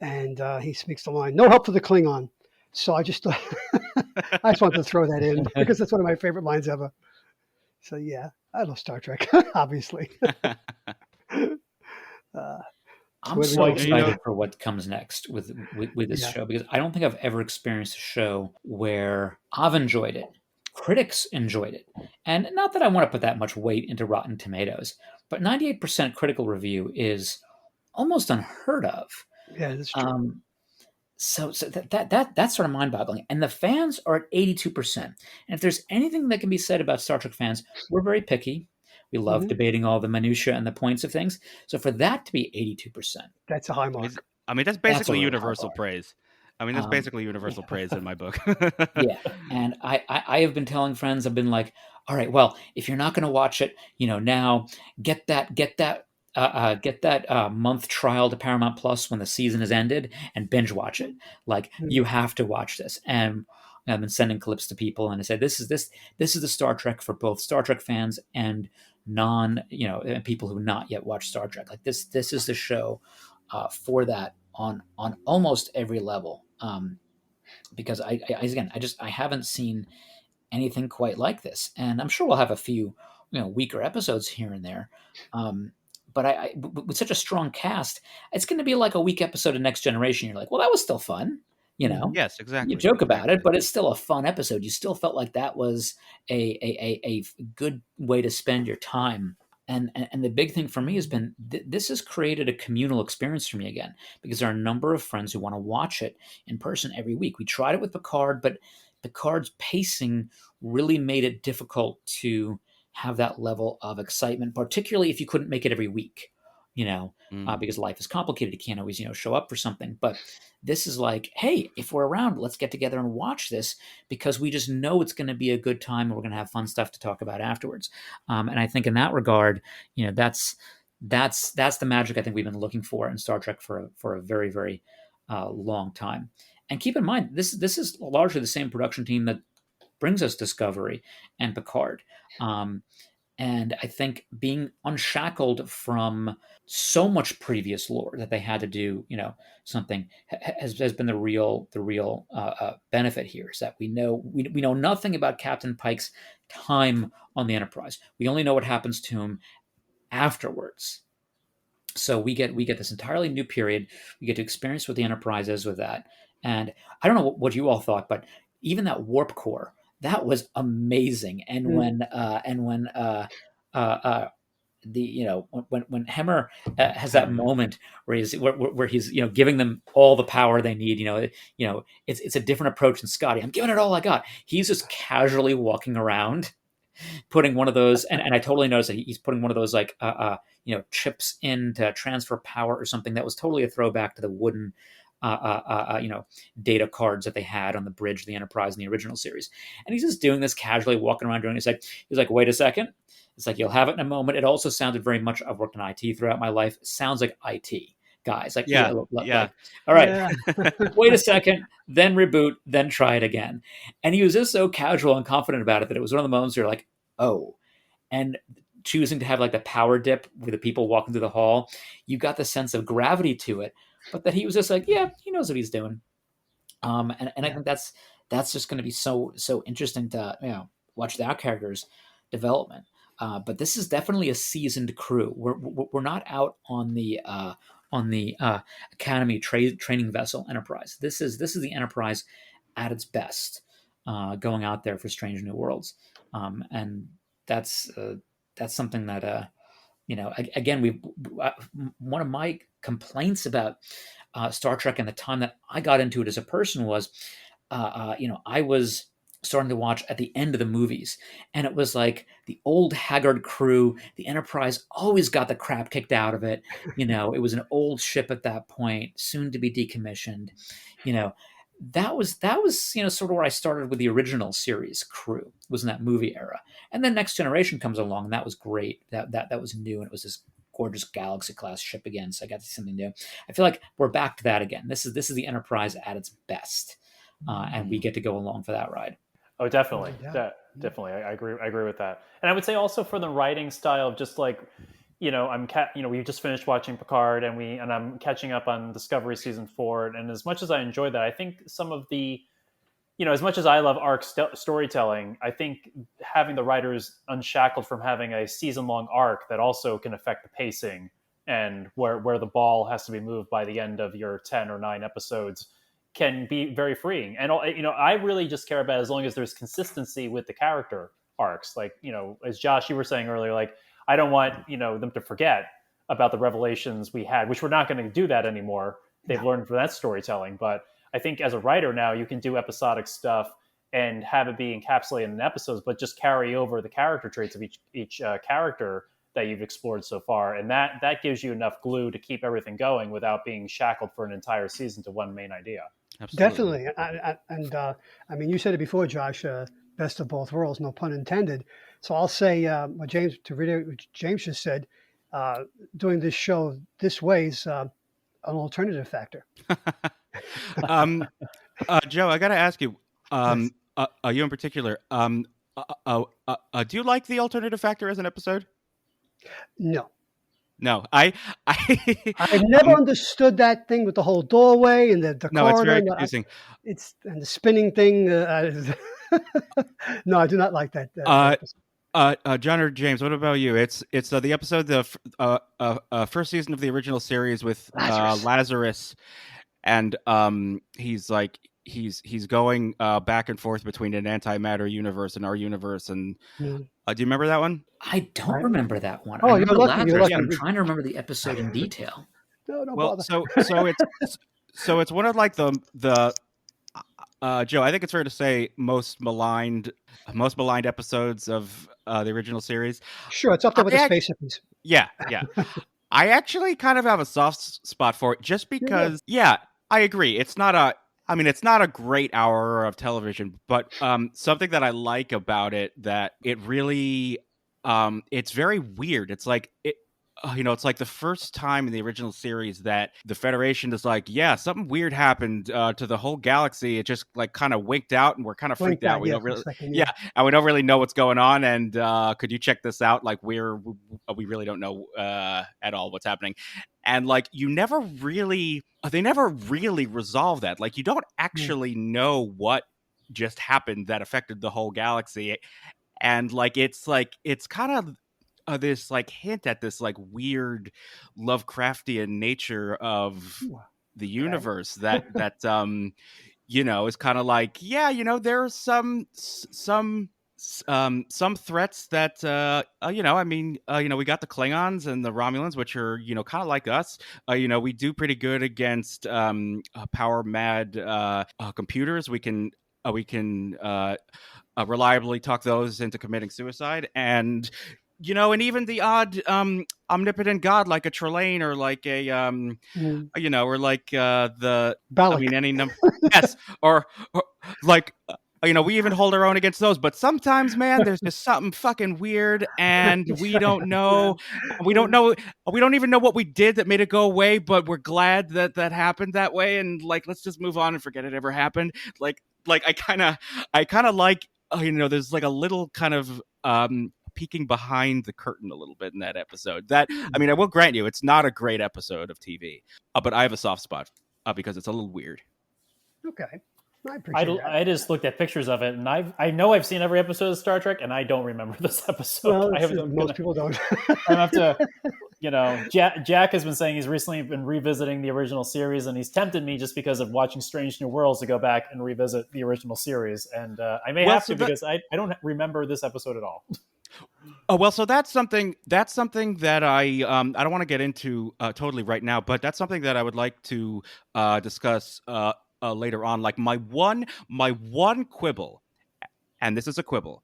and he speaks the line, "No help for the Klingon." So I just I just wanted to throw that in because that's one of my favorite lines ever. So yeah, I love Star Trek, obviously. I'm Where do we so go well, from excited there? for what comes next with this Yeah. show because I don't think I've ever experienced a show where I've enjoyed it, critics enjoyed it, and not that I want to put that much weight into Rotten Tomatoes, but 98% critical review is almost unheard of. Yeah, that's true. Um, so that's sort of mind-boggling, and the fans are at 82%. And if there's anything that can be said about Star Trek fans, we're very picky. We love Hmm. debating all the minutia and the points of things. So for that to be 82%, That's a high I mean, mark. that's that's a basically really high universal bar. praise. I mean, that's Um, basically universal praise in my book. yeah, and I have been telling friends, I've been like, all right, well, if you're not going to watch it, now get that month trial to Paramount Plus when the season has ended and binge watch it. Like Mm. you have to watch this. And I've been sending clips to people, and I said, this is the Star Trek for both Star Trek fans and and people who not yet watched Star Trek. Like this is the show for that on almost every level. Because I haven't seen anything quite like this, and I'm sure we'll have a few weaker episodes here and there. Um, but with such a strong cast, it's going to be like a weak episode of Next Generation. You're like, well, that was still fun, you know. Hmm. Yes, You exactly, joke about it, exactly. but it's still a fun episode. You still felt like that was a good way to spend your time. And the big thing for me has been this has created a communal experience for me again because there are a number of friends who want to watch it in person every week. We tried it with Picard, but Picard's pacing really made it difficult to have that level of excitement, particularly if you couldn't make it every week, Mm. because life is complicated. You can't always, show up for something. But this is like, hey, if we're around, let's get together and watch this because we just know it's going to be a good time and we're going to have fun stuff to talk about afterwards. And I think in that regard, that's the magic I think we've been looking for in Star Trek for a very very long time. And keep in mind, this is largely the same production team that brings us Discovery and Picard. Um, and I think being unshackled from so much previous lore that they had to do, something has been the real benefit here is that we know nothing about Captain Pike's time on the Enterprise. We only know what happens to him afterwards. So we get this entirely new period. We get to experience what the Enterprise is with that. And I don't know what you all thought, but even that warp core, that was amazing. And uh, the when Hemmer has that moment where he's giving them all the power they need. It's a different approach than Scotty. I'm giving it all I got. He's just casually walking around putting one of those, and I totally noticed that he's putting one of those like chips in to transfer power or something. That was totally a throwback to the wooden data cards that they had on the bridge of the Enterprise in the original series. And he's just doing this casually, walking around doing it. He's like, wait a second. It's like, you'll have it in a moment. It also sounded very much, I've worked in IT throughout my life. It sounds like IT guys. Like, Yeah. like, all right, Yeah. wait a second, then reboot, then try it again. And he was just so casual and confident about it that it was one of the moments where you're like, oh. And choosing to have like the power dip with the people walking through the hall, you got the sense of gravity to it, but that he was just like, yeah, he knows what he's doing. And I think that's just going to be so interesting to watch that character's development. But this is definitely a seasoned crew. We're not out on the Academy training vessel Enterprise. This is the Enterprise at its best, going out there for strange new worlds, and that's something that again, one of my complaints about Star Trek and the time that I got into it as a person was, I was starting to watch at the end of the movies, and it was like the old haggard crew. The Enterprise always got the crap kicked out of it. It was an old ship at that point, soon to be decommissioned. That was sort of where I started with the original series crew, was in that movie era. And then Next Generation comes along, and that was great. That was new, and it was this gorgeous Galaxy class ship again. So I got to see something new. I feel like we're back to that again. This is the Enterprise at its best, and we get to go along for that ride. Oh, definitely. Yeah. Definitely. I agree with that. And I would say also for the writing style, just like, we just finished watching Picard, and I'm catching up on Discovery season 4. And as much as I enjoyed that, I think some of the, as much as I love arc storytelling, I think having the writers unshackled from having a season long arc that also can affect the pacing and where the ball has to be moved by the end of your 10 or 9 episodes can be very freeing. And I really just care about, as long as there's consistency with the character arcs. Like, as Josh, you were saying earlier, like, I don't want them to forget about the revelations we had, which we're not going to do that anymore. They've learned from that storytelling. But I think as a writer now, you can do episodic stuff and have it be encapsulated in episodes, but just carry over the character traits of each character that you've explored so far, and that gives you enough glue to keep everything going without being shackled for an entire season to one main idea. Absolutely. And I mean, you said it before, Josh, best of both worlds, no pun intended. So I'll say what James just said, doing this show this way is an alternative factor. Joe, I got to ask you, Yes. you in particular, do you like the alternative factor as an episode? No. No, I've never understood that thing with the whole doorway and the no, it's corridor. very and confusing. and the spinning thing. No, I do not like that. John or James, what about you? It's the episode, the first season of the original series with Lazarus, and he's like he's going back and forth between an antimatter universe and our universe, and do you remember that one? I don't remember that one. Oh, I remember you're lucky. Lazarus, but I'm trying to remember the episode in detail. No, Well, bother. it's one of like the Joe, I think it's fair to say most maligned episodes of the original series. Sure, it's up there with the space hippies. Yeah. I actually kind of have a soft spot for it, just because. Yeah, I agree. It's not a great hour of television, but something that I like about it, that it really, it's very weird. It's like it's like the first time in the original series that the Federation is like, yeah, something weird happened to the whole galaxy. It just like kind of winked out, and we're kind of freaked out. We don't really, and we don't really know what's going on. And could you check this out? Like we really don't know at all what's happening. And like they never really resolve that. Like you don't actually know what just happened that affected the whole galaxy. And like it's kind of this like hint at this like weird Lovecraftian nature of the universe that is kind of like, yeah, there are some threats that I mean, we got the Klingons and the Romulans, which are kind of like us. We do pretty good against power mad computers. We can reliably talk those into committing suicide, and even the odd omnipotent god like a Trelane or like a or like the I Balak. mean any number yes or like we even hold our own against those, but sometimes, man, there's just something fucking weird, and we don't know. We don't know. We don't even know what we did that made it go away, but we're glad that happened that way, and like, let's just move on and forget it ever happened. Like I kind of like, there's like a little kind of peeking behind the curtain a little bit in that episode. That, I mean, I will grant you, it's not a great episode of TV, but I have a soft spot because it's a little weird. Okay. I appreciate that. I just looked at pictures of it, and I know I've seen every episode of Star Trek, and I don't remember this episode. Well, most people don't. I have to, Jack has been saying he's recently been revisiting the original series, and he's tempted me just because of watching Strange New Worlds to go back and revisit the original series, and I may have to because I don't remember this episode at all. Oh, well, so that's something that I don't want to get into totally right now, but that's something that I would like to discuss later on. Like my one quibble, and this is a quibble,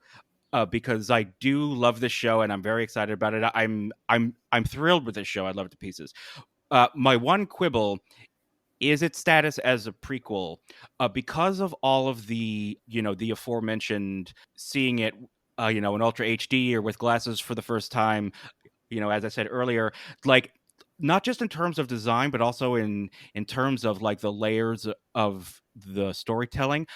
because I do love this show and I'm very excited about it. I'm thrilled with this show. I love it to pieces. My one quibble is its status as a prequel, because of all of the the aforementioned seeing it in Ultra HD or with glasses for the first time. As I said earlier, like, not just in terms of design, but also in terms of like the layers of the storytelling.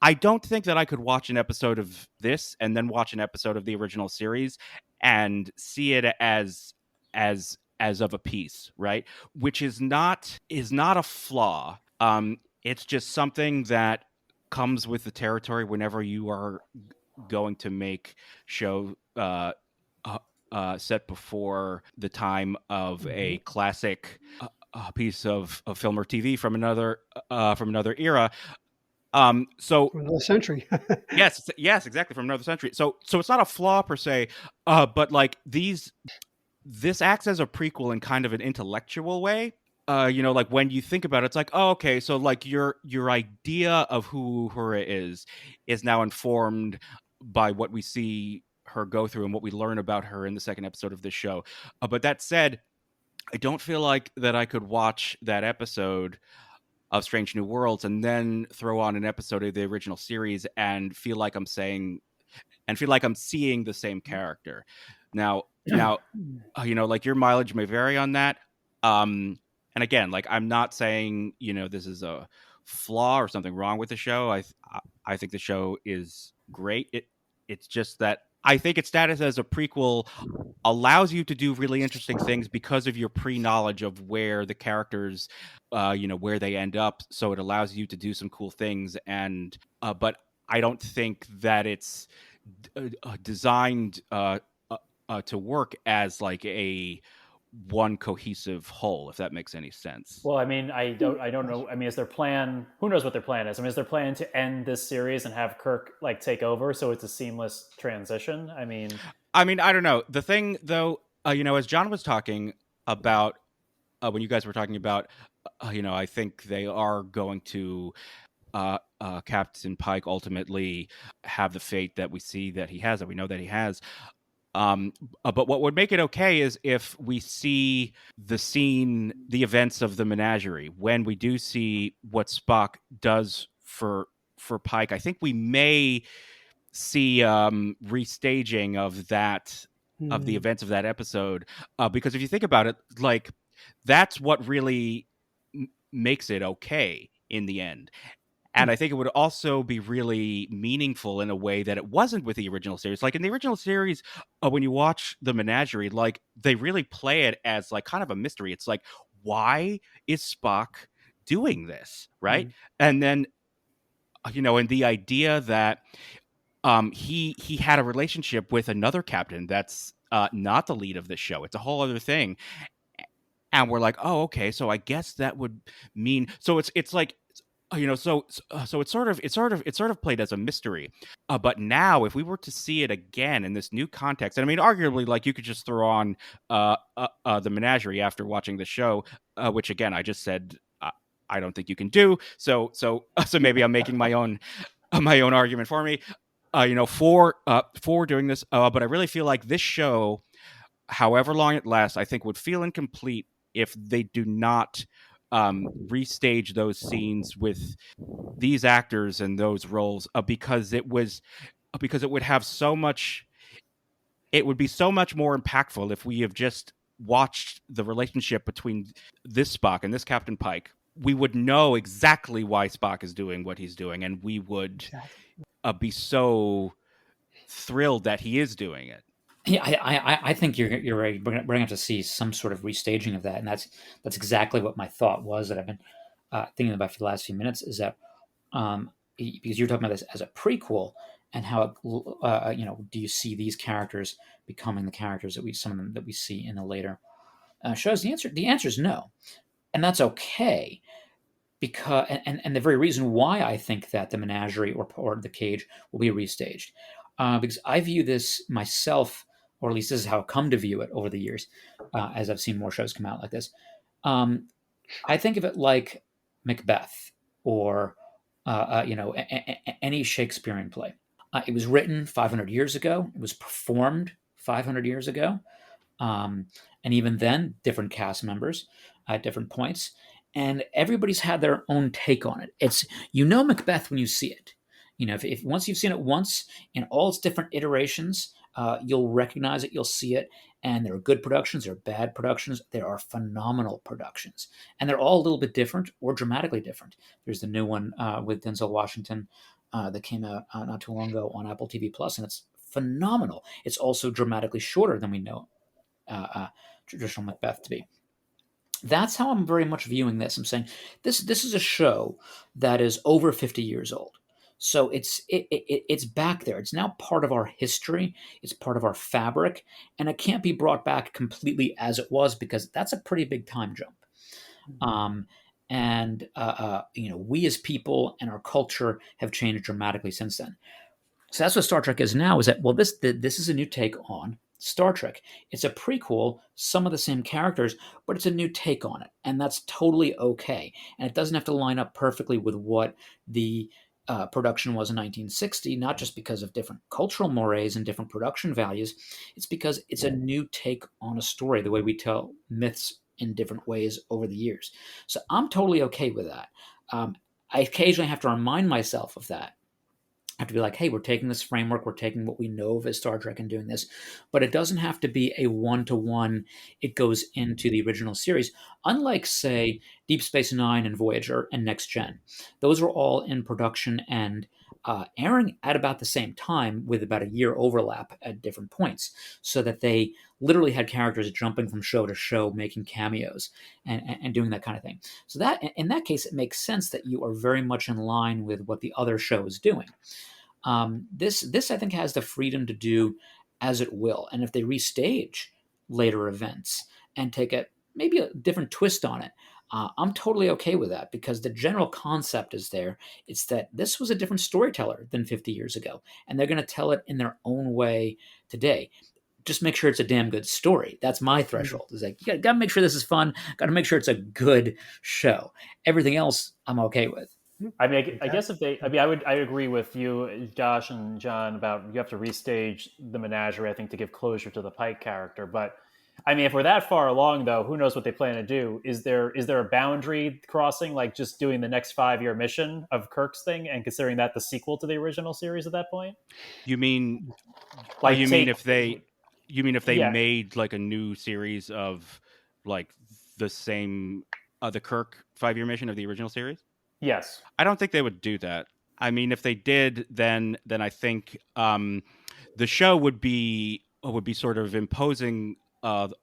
I don't think that I could watch an episode of this and then watch an episode of the original series and see it as of a piece, right? Which is not a flaw. It's just something that comes with the territory whenever you are going to make show set before the time of a classic piece of film or TV from another era. So From another century. yes, exactly, from another century. So it's not a flaw per se, but like this acts as a prequel in kind of an intellectual way. Like when you think about it, it's like, oh, okay, so like your idea of who Uhura is now informed by what we see her go through and what we learn about her in the second episode of this show. But that said, I don't feel like that I could watch that episode of Strange New Worlds and then throw on an episode of the original series and feel like I'm seeing the same character. Now, like, your mileage may vary on that. And again, like, I'm not saying, this is a flaw or something wrong with the show. I think the show is great. It's just that I think its status as a prequel allows you to do really interesting things because of your pre-knowledge of where the characters, where they end up. So it allows you to do some cool things. And but I don't think that it's designed to work as like a one cohesive whole, if that makes any sense. Well, I mean, I don't know. I mean, is their plan? Who knows what their plan is? I mean, is their plan to end this series and have Kirk like take over so it's a seamless transition? I mean, I don't know. The thing, though, as John was talking about, when you guys were talking about, I think they are going to Captain Pike ultimately have the fate that we see that he has, that we know that he has. But what would make it okay is if we see the events of the menagerie, when we do see what Spock does for Pike. I think we may see restaging of the events of that episode, because if you think about it, like, that's what really makes it okay in the end. And I think it would also be really meaningful in a way that it wasn't with the original series. Like in the original series, when you watch the menagerie, like, they really play it as like kind of a mystery. It's like, why is Spock doing this, right? And then, and the idea that he had a relationship with another captain that's not the lead of this show. It's a whole other thing. And we're like, oh, okay, so I guess that would mean, so it's like, so it's sort of played as a mystery. But now, if we were to see it again in this new context, and I mean, arguably, like, you could just throw on the menagerie after watching the show, which again I just said I don't think you can do. So maybe I'm making my own argument for me. For doing this, but I really feel like this show, however long it lasts, I think would feel incomplete if they do not restage those scenes with these actors and those roles, because it would have so much. It would be so much more impactful if we have just watched the relationship between this Spock and this Captain Pike. We would know exactly why Spock is doing what he's doing, and we would be so thrilled that he is doing it. Yeah, I think you're right. We're gonna have to see some sort of restaging of that, and that's exactly what my thought was that I've been thinking about for the last few minutes. Is that because you're talking about this as a prequel, and how do you see these characters becoming the characters some of them that we see in the later shows? The answer is no, and that's okay. Because and the very reason why I think that the menagerie or the cage will be restaged, because I view this myself, or at least this is how I've come to view it over the years, as I've seen more shows come out like this. I think of it like Macbeth, or any Shakespearean play. It was written 500 years ago. It was performed 500 years ago. And even then, different cast members at different points, and everybody's had their own take on it. It's Macbeth when you see it. If once you've seen it once in all its different iterations, you'll recognize it, you'll see it, and there are good productions, there are bad productions, there are phenomenal productions, and they're all a little bit different or dramatically different. There's the new one with Denzel Washington that came out not too long ago on Apple TV Plus, and it's phenomenal. It's also dramatically shorter than we know traditional Macbeth to be. That's how I'm very much viewing this. I'm saying this is a show that is over 50 years old. So it's back there. It's now part of our history. It's part of our fabric, and it can't be brought back completely as it was, because that's a pretty big time jump. And we as people and our culture have changed dramatically since then. So that's what Star Trek is now. Is that, well, this is a new take on Star Trek. It's a prequel, some of the same characters, but it's a new take on it, and that's totally okay. And it doesn't have to line up perfectly with what the production was in 1960, not just because of different cultural mores and different production values. It's because it's a new take on a story, the way we tell myths in different ways over the years. So I'm totally okay with that. I occasionally have to remind myself of that. I have to be like, hey, we're taking this framework, we're taking what we know of as Star Trek and doing this, but it doesn't have to be a one-to-one. It goes into the original series. Unlike, say, Deep Space Nine and Voyager and Next Gen, those were all in production and airing at about the same time, with about a year overlap at different points, so that they literally had characters jumping from show to show, making cameos and doing that kind of thing. So that, in that case, it makes sense that you are very much in line with what the other show is doing. This I think has the freedom to do as it will, and if they restage later events and take maybe a different twist on it, I'm totally okay with that, because the general concept is there. It's that this was a different storyteller than 50 years ago, and they're going to tell it in their own way today. Just make sure it's a damn good story. That's my threshold. Is like, you got to make sure this is fun. Got to make sure it's a good show. Everything else, I'm okay with. I mean, I guess I agree with you, Josh and John, about you have to restage the menagerie, I think, to give closure to the Pike character. But I mean, if we're that far along, though, who knows what they plan to do? Is there a boundary crossing, like just doing the next 5-year mission of Kirk's thing and considering that the sequel to the original series at that point? You mean, like, if they Yeah. made like a new series of like the same the Kirk 5-year mission of the original series? Yes. I don't think they would do that. I mean, if they did, then I think the show would be sort of imposing the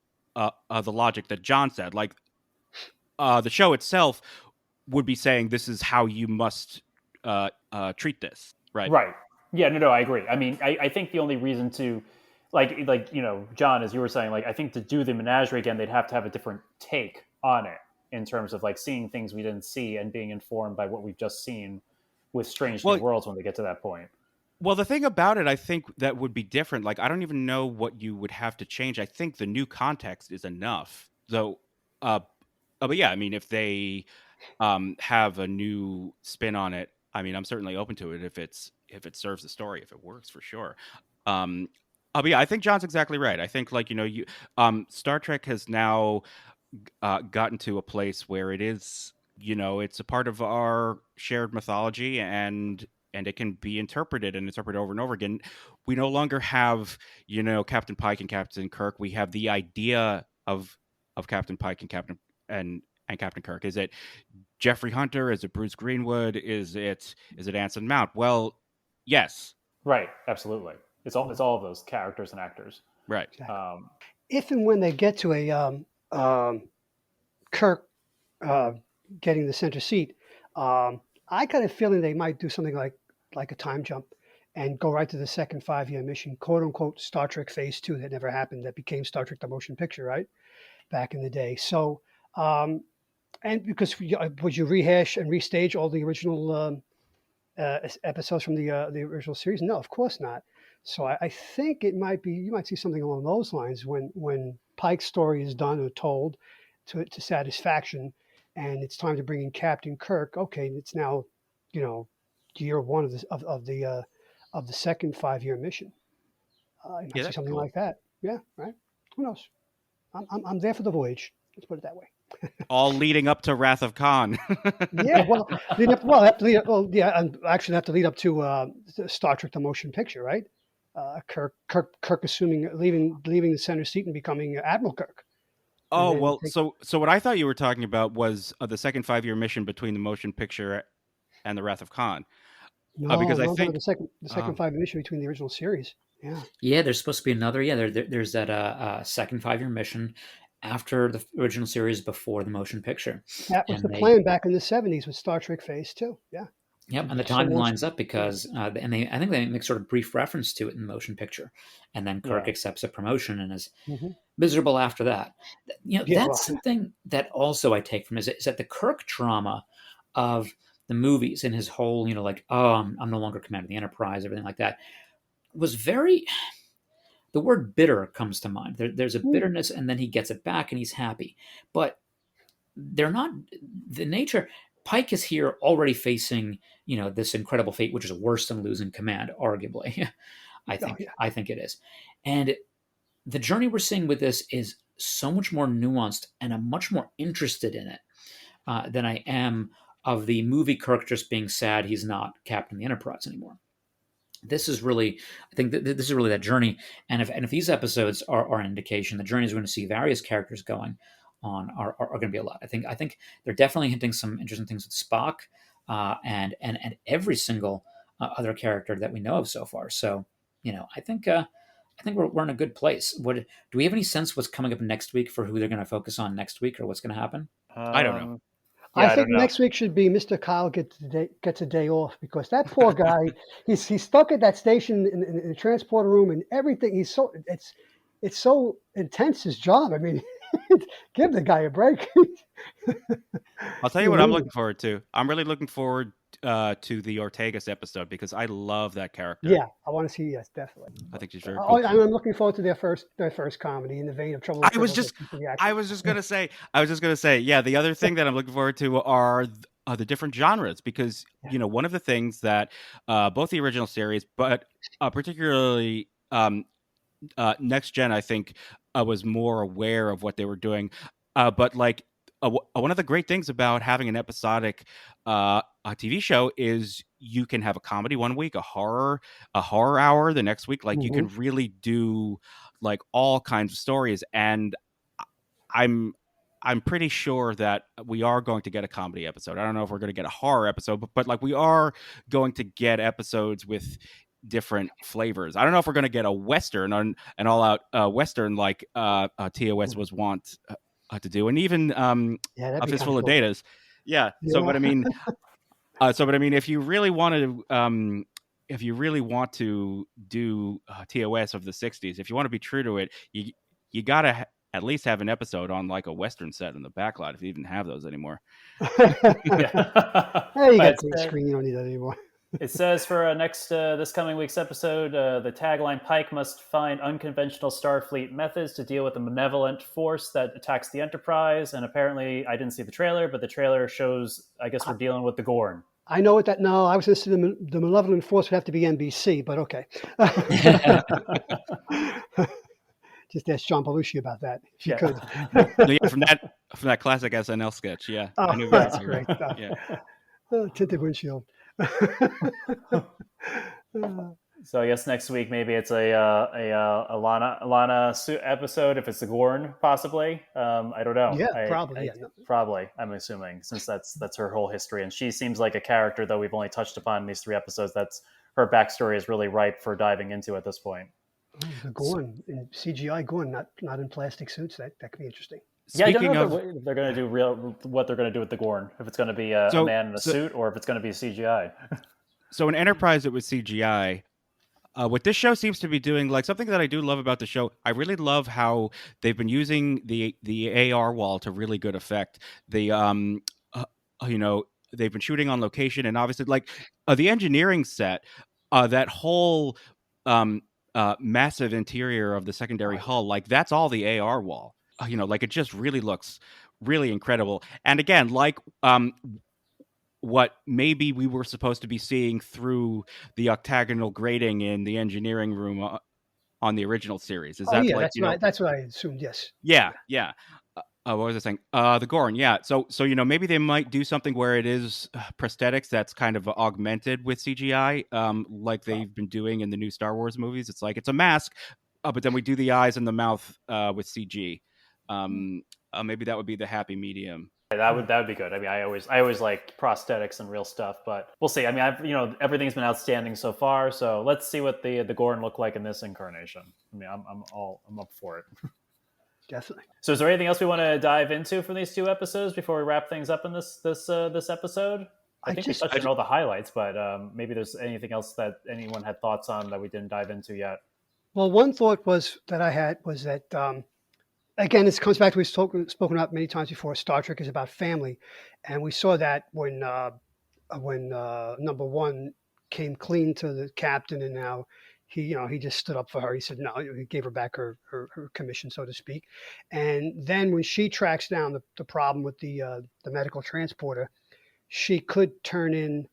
logic that John said. Like the show itself would be saying this is how you must treat this, right? Right. Yeah, no, I agree. I mean, I think the only reason to, like John, as you were saying, like I think to do the menagerie again, they'd have to have a different take on it in terms of like seeing things we didn't see and being informed by what we've just seen with Strange New Well, Worlds when they get to that point. Well, the thing about it, I think that would be different. Like, I don't even know what you would have to change. I think the new context is enough. So, but yeah, I mean, if they have a new spin on it, I mean, I'm certainly open to it if it serves the story, if it works for sure. Um, but yeah, I think John's exactly right. I think like Star Trek has now gotten to a place where it is, it's a part of our shared mythology, and it can be interpreted over and over again. We no longer have, Captain Pike and Captain Kirk. We have the idea of Captain Pike and Captain Kirk. Is it Jeffrey Hunter? Is it Bruce Greenwood? Is it Anson Mount? Well, yes. Right, absolutely. It's all of those characters and actors. Right. Um, If and when they get to Kirk getting the center seat, I got a feeling they might do something like a time jump and go right to the second 5-year mission, quote unquote Star Trek Phase 2 that never happened, that became Star Trek the Motion Picture, right? Back in the day. So, and because would you rehash and restage all the original episodes from the original series? No, of course not. So I think it might be, you might see something along those lines when Pike's story is done or told to satisfaction, and it's time to bring in Captain Kirk. Okay, it's now, year one of the second 5-year mission. You might see That'd be something cool. like that. Yeah, right. Who knows? I'm there for the voyage. Let's put it that way. All leading up to Wrath of Khan. Yeah, well, yeah, and actually have to lead up to Star Trek: The Motion Picture, right? Kirk assuming leaving the center seat and becoming Admiral Kirk. Oh, well, so what I thought you were talking about was the second 5-year mission between the motion picture and the Wrath of Khan. Because I No, think the second 5-year mission between the original series. Yeah. Yeah, there's supposed to be another. Yeah, there's that second 5-year mission after the original series, before the motion picture. That was And the they, plan back in the 70s with Star Trek Phase 2. Yeah. yep, and the So timing once, lines up because, I think they make sort of brief reference to it in the motion picture, and then Kirk Yeah. accepts a promotion and is Mhm. miserable after that. Yeah, That's well, something that also I take from is that the Kirk drama of the movies and his whole, like, oh, I'm no longer commanding the Enterprise, everything like that, was very. The word bitter comes to mind. There's a bitterness, and then he gets it back, and he's happy. But they're not the nature. Pike is here already facing, this incredible fate, which is worse than losing command, arguably. I oh, think yeah. I think it is, and the journey we're seeing with this is so much more nuanced, and I'm much more interested in it than I am of the movie Kirk just being sad he's not Captain of the Enterprise anymore. This is really, I think this is really that journey. And if these episodes are an indication, the journeys we're going to see various characters going on are going to be a lot. I think they're definitely hinting some interesting things with Spock, and every single other character that we know of so far. So, I think we're in a good place. Do we have any sense what's coming up next week for who they're going to focus on next week, or what's going to happen? I don't know. Yeah, I I think don't know. next week should be Mr. Kyle gets a day off, because that poor guy, he's stuck at that station in the transporter room and everything. It's so intense, his job. I mean, give the guy a break. I'll tell you what I'm looking forward to. I'm really looking forward to the Ortegas episode because I love that character. Yeah, I want to see. Yes, definitely. I think she's very Oh, cool. and I'm looking forward to their first comedy in the vein of Trouble with I was Tribbles just with the I action. was just gonna say, yeah. The other thing that I'm looking forward to are the different genres, because one of the things that both the original series, but particularly Next Gen, I think was more aware of what they were doing. But like one of the great things about having an episodic a TV show is you can have a comedy one week, a horror hour the next week. Like you can really do like all kinds of stories, and I'm I'm pretty sure that we are going to get a comedy episode. I don't know if we're going to get a horror episode, but like we are going to get episodes with different flavors. I don't know if we're going to get a Western, an all out Western like TOS was want to do, and even that'd a be Fistful kinda of cool. Datas. Yeah. So, Yeah. but I mean, if you really want to if you really want to do TOS of the '60s, if you want to be true to it, you gotta at least have an episode on like a Western set in the backlot, if you even have those anymore. Yeah. Hey, you got But green screen. You don't need that anymore. it says for this coming week's episode, the tagline: Pike must find unconventional Starfleet methods to deal with the malevolent force that attacks the Enterprise. And apparently, I didn't see the trailer, but the trailer shows, I guess we're dealing with the Gorn. I know what that. No, I was going to say the malevolent force would have to be NBC, but okay. Just ask John Belushi about that if you could. So, yeah, from that classic SNL sketch, yeah. Oh, I knew that's that. great stuff. Yeah. Tinted windshield. So I guess next week maybe it's a Lana episode, if it's the Gorn, possibly. I don't know. Yeah, probably. Probably. I'm assuming, since that's her whole history, and she seems like a character though we've only touched upon in these 3 episodes. That's her backstory is really ripe for diving into at this point. Oh, the Gorn in CGI Gorn, not in plastic suits. That could be interesting. Yeah, I don't know if they're going to do what they're going to do with the Gorn. If it's going to be a man in a suit, or if it's going to be CGI. So in Enterprise, it was CGI. What this show seems to be doing, like something that I do love about the show, I really love how they've been using the AR wall to really good effect. They've been shooting on location, and obviously, like the engineering set, that whole massive interior of the secondary hull, like that's all the AR wall. Like it just really looks really incredible. And again, like what maybe we were supposed to be seeing through the octagonal grating in the engineering room on the original series. Is that that's right. That's what I assumed. Yes. Yeah. What was I saying? The Gorn. Yeah. So maybe they might do something where it is prosthetics that's kind of augmented with CGI, like they've been doing in the new Star Wars movies. It's like it's a mask, but then we do the eyes and the mouth with CG. Maybe that would be the happy medium. That would be good. I mean, I always like prosthetics and real stuff, but we'll see. I mean, everything's been outstanding so far. So let's see what the Gorn look like in this incarnation. I mean, I'm up for it. Definitely. So is there anything else we want to dive into from these 2 episodes before we wrap things up in this episode? I think we touched on all the highlights, but maybe there's anything else that anyone had thoughts on that we didn't dive into yet. Well, one thought that I had was that. Again, this comes back to we've spoken about many times before. Star Trek is about family, and we saw that when number 1 came clean to the captain, and now he just stood up for her. He said no, he gave her back her commission, so to speak. And then when she tracks down the problem with the medical transporter, she could turn in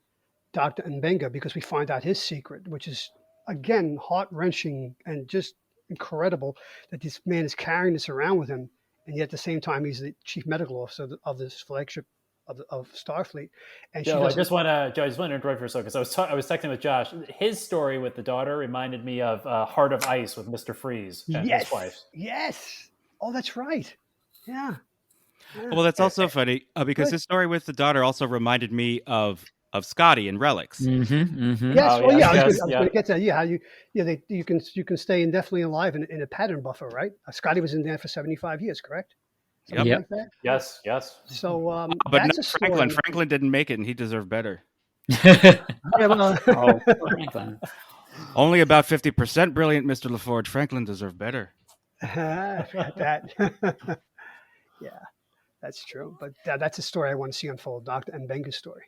Dr. Mbenga, because we find out his secret, which is again heart-wrenching and just incredible that this man is carrying this around with him, and yet at the same time he's the chief medical officer of this flagship of Starfleet. And Joe, I just want to interrupt for a second, because I was texting with Josh. His story with the daughter reminded me of Heart of Ice with Mr. Freeze and his wife. Yes. Oh, that's right. Yeah. Well, that's also funny because his story with the daughter also reminded me of Scotty and Relics. Yes. I was going to get to that. Yeah. How you can stay indefinitely alive in a pattern buffer, right? Scotty was in there for 75 years, correct? Something like that? Yes. So, but not Franklin. Franklin didn't make it, and he deserved better. Only about 50% brilliant, Mr. LaForge. Franklin deserved better. That. Yeah. That's true, but that's a story I want to see unfold. Dr. Mbenga's story.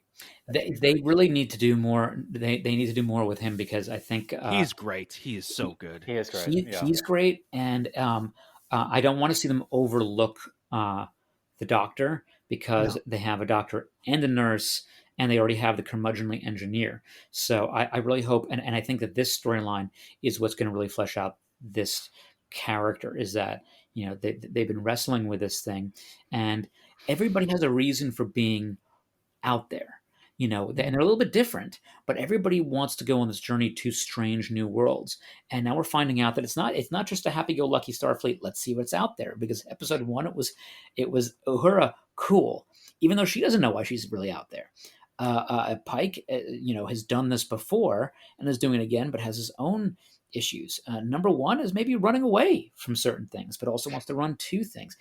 They really need to do more. They need to do more with him, because I think he's great. He is so good. He is great. He's great, and I don't want to see them overlook the doctor, because they have a doctor and a nurse, and they already have the curmudgeonly engineer. So I really hope, and I think that this storyline is what's going to really flesh out this character, is that they've been wrestling with this thing, and everybody has a reason for being out there, and they're a little bit different, but everybody wants to go on this journey to strange new worlds. And now we're finding out that it's not just a happy-go-lucky Starfleet. Let's see what's out there, because episode 1 it was Uhura, cool, even though she doesn't know why she's really out there. Pike, has done this before and is doing it again, but has his own issues. Number 1 is maybe running away from certain things, but also wants to run to things.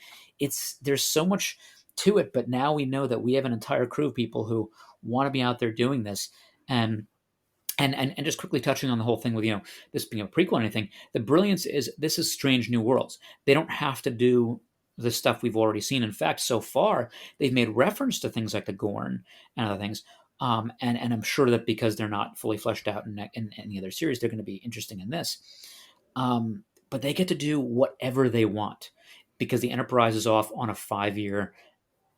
There's so much to it, but now we know that we have an entire crew of people who want to be out there doing this. And And just quickly touching on the whole thing with this being a prequel and anything, the brilliance is this is Strange New Worlds. They don't have to do the stuff we've already seen. In fact, so far they've made reference to things like the Gorn and other things. And I'm sure that because they're not fully fleshed out in any other series, they're going to be interesting in this. But they get to do whatever they want because the Enterprise is off on a 5-year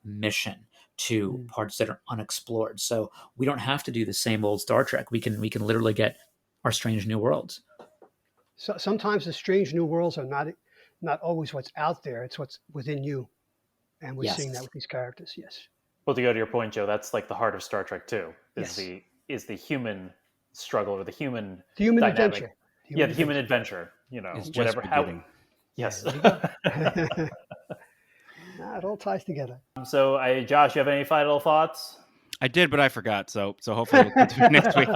mission to parts that are unexplored. So we don't have to do the same old Star Trek. We can literally get our Strange New Worlds. So sometimes the strange new worlds are not always what's out there. It's what's within you, and we're seeing that with these characters. Yes. Well, to go to your point, Joe, that's like the heart of Star Trek too. Is Yes. the human struggle or the human human dynamic. adventure. The human adventure. It's just whatever. beginning. Yes. It all ties together. So, Josh, you have any final thoughts? I did, but I forgot. So hopefully we'll continue next week.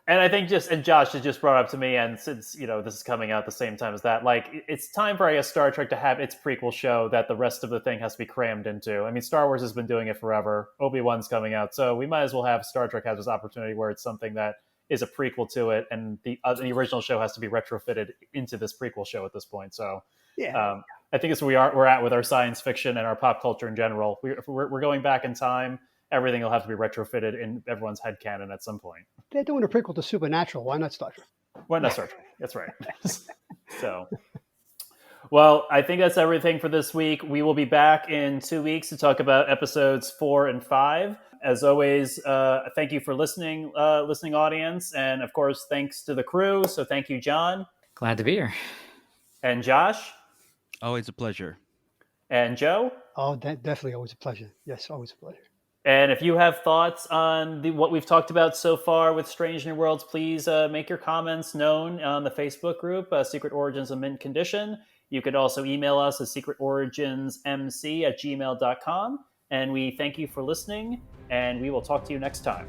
And I think and Josh has just brought up to me, and since this is coming out at the same time as that, like it's time for Star Trek to have its prequel show that the rest of the thing has to be crammed into. I mean, Star Wars has been doing it forever. Obi-Wan's coming out, so we might as well have Star Trek have this opportunity where it's something that is a prequel to it, and the original show has to be retrofitted into this prequel show at this point. So I think it's where we're at with our science fiction and our pop culture in general. We're going back in time. Everything will have to be retrofitted in everyone's headcanon at some point. They're doing a prequel to Supernatural. Why not Star Trek? Why not Star Trek? That's right. So, well, I think that's everything for this week. We will be back in 2 weeks to talk about episodes 4 and 5. As always, thank you for listening, audience. And of course, thanks to the crew. So thank you, John. Glad to be here. And Josh. Always a pleasure. And Joe. Oh, definitely always a pleasure. Yes, always a pleasure. And if you have thoughts on what we've talked about so far with Strange New Worlds, please make your comments known on the Facebook group, Secret Origins of Mint Condition. You could also email us at secretoriginsmc@gmail.com. And we thank you for listening, and we will talk to you next time.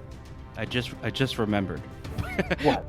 I just remembered. What?